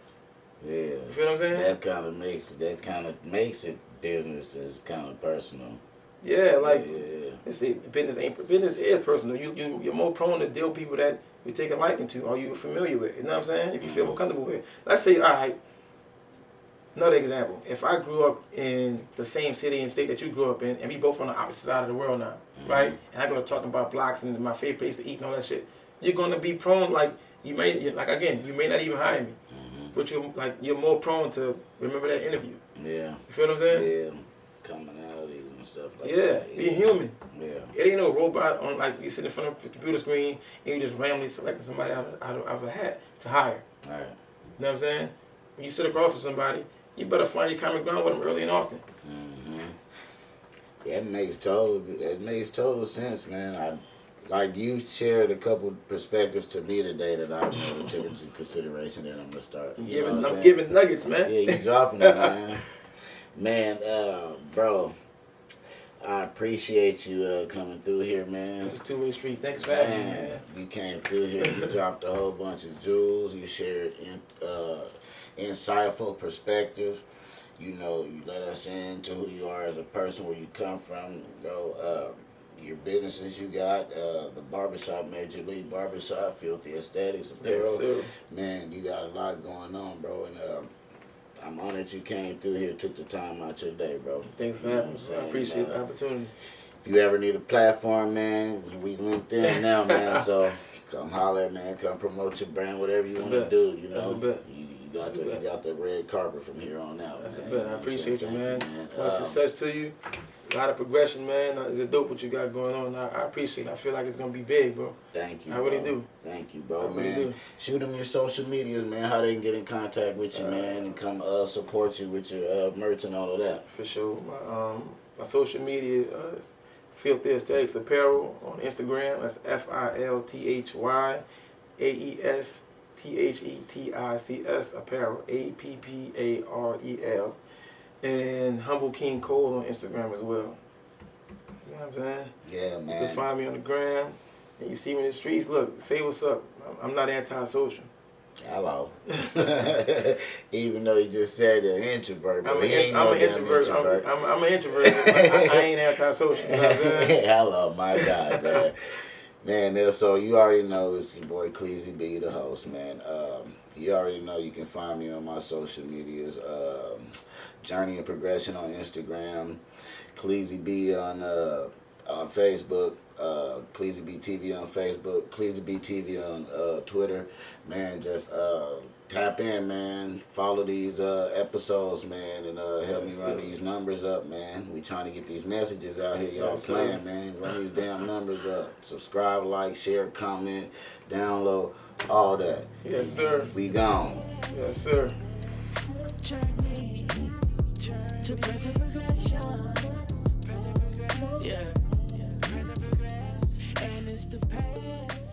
Yeah. You feel what I'm saying? That kind of makes it business is kind of personal. Yeah, like, let's see, business is personal. You're more prone to deal with people that you take a liking to or you're familiar with. You know what I'm saying? If you feel more comfortable with. Let's say, all right, another example. If I grew up in the same city and state that you grew up in, and we both on the opposite side of the world now, right? And I go to talking about blocks and my favorite place to eat and all that shit, you're going to be prone, like, you may not even hire me, but you're more prone to remember that interview. Yeah. You feel what I'm saying? Yeah. Commonalities and stuff like that. Yeah, be human. Yeah. It ain't no robot on, like, you sit in front of a computer screen and you just randomly selecting somebody out of a hat to hire. All right. You know what I'm saying? When you sit across from somebody, you better find your common ground with them early and often. Yeah, it makes total sense, man. Like, you shared a couple perspectives to me today that I never took into consideration that I'm gonna start. I'm giving nuggets, man. Yeah, you dropping it, man. Man, bro, I appreciate you coming through here, man. It's a two-way street. Thanks for having me, man. You came through here. You dropped a whole bunch of jewels. You shared insightful perspectives. You know, you let us into who you are as a person, where you come from. You know, your businesses you got, the barbershop, Major League Barbershop, Filthy Aesthetics, Apparel. Yes, Man, you got a lot going on, bro. And I'm honored you came through here, took the time out your day, bro. Thanks for having me. I appreciate the opportunity. If you ever need a platform, man, we linked in now, man. So come holler, man. Come promote your brand, whatever you want to do. You know, That's a bet. You got the red carpet from here on out. That's man. a bet. I appreciate you, man. You, Much success to you. A lot of progression, man. It's dope what you got going on. I appreciate it. I feel like it's going to be big, bro. Thank you, I really do. Thank you, bro, I really man. do. Shoot them your social medias, man, how they can get in contact with you, man, and come support you with your merch and all of that. For sure. My social media is Filthy Aesthetics Apparel on Instagram. That's FILTHYAESTHETICS Apparel, APPAREL. And Humble King Cole on Instagram as well. You know what I'm saying? Yeah, man. You can find me on the gram, and you see me in the streets. Look, say what's up. I'm not antisocial. Hello. Even though you just said an introvert, but I'm an introvert. I'm an introvert. I ain't antisocial. You know what I'm saying? Hello, my God, man. Man, so you already know it's your boy Cleezy B, the host, man. You already know you can find me on my social medias. Journey and Progression on Instagram. Cleezy B on Facebook. Cleezy B TV on Facebook. Cleezy B TV on Twitter. Man, just tap in, man. Follow these episodes, man, and help me run these numbers up, man. We trying to get these messages out here. Y'all playing, man. Run these damn numbers up. Subscribe, like, share, comment, download, all that. Yes, sir. We gone. Yes, sir. Journey to present progression. Yeah. And it's the past.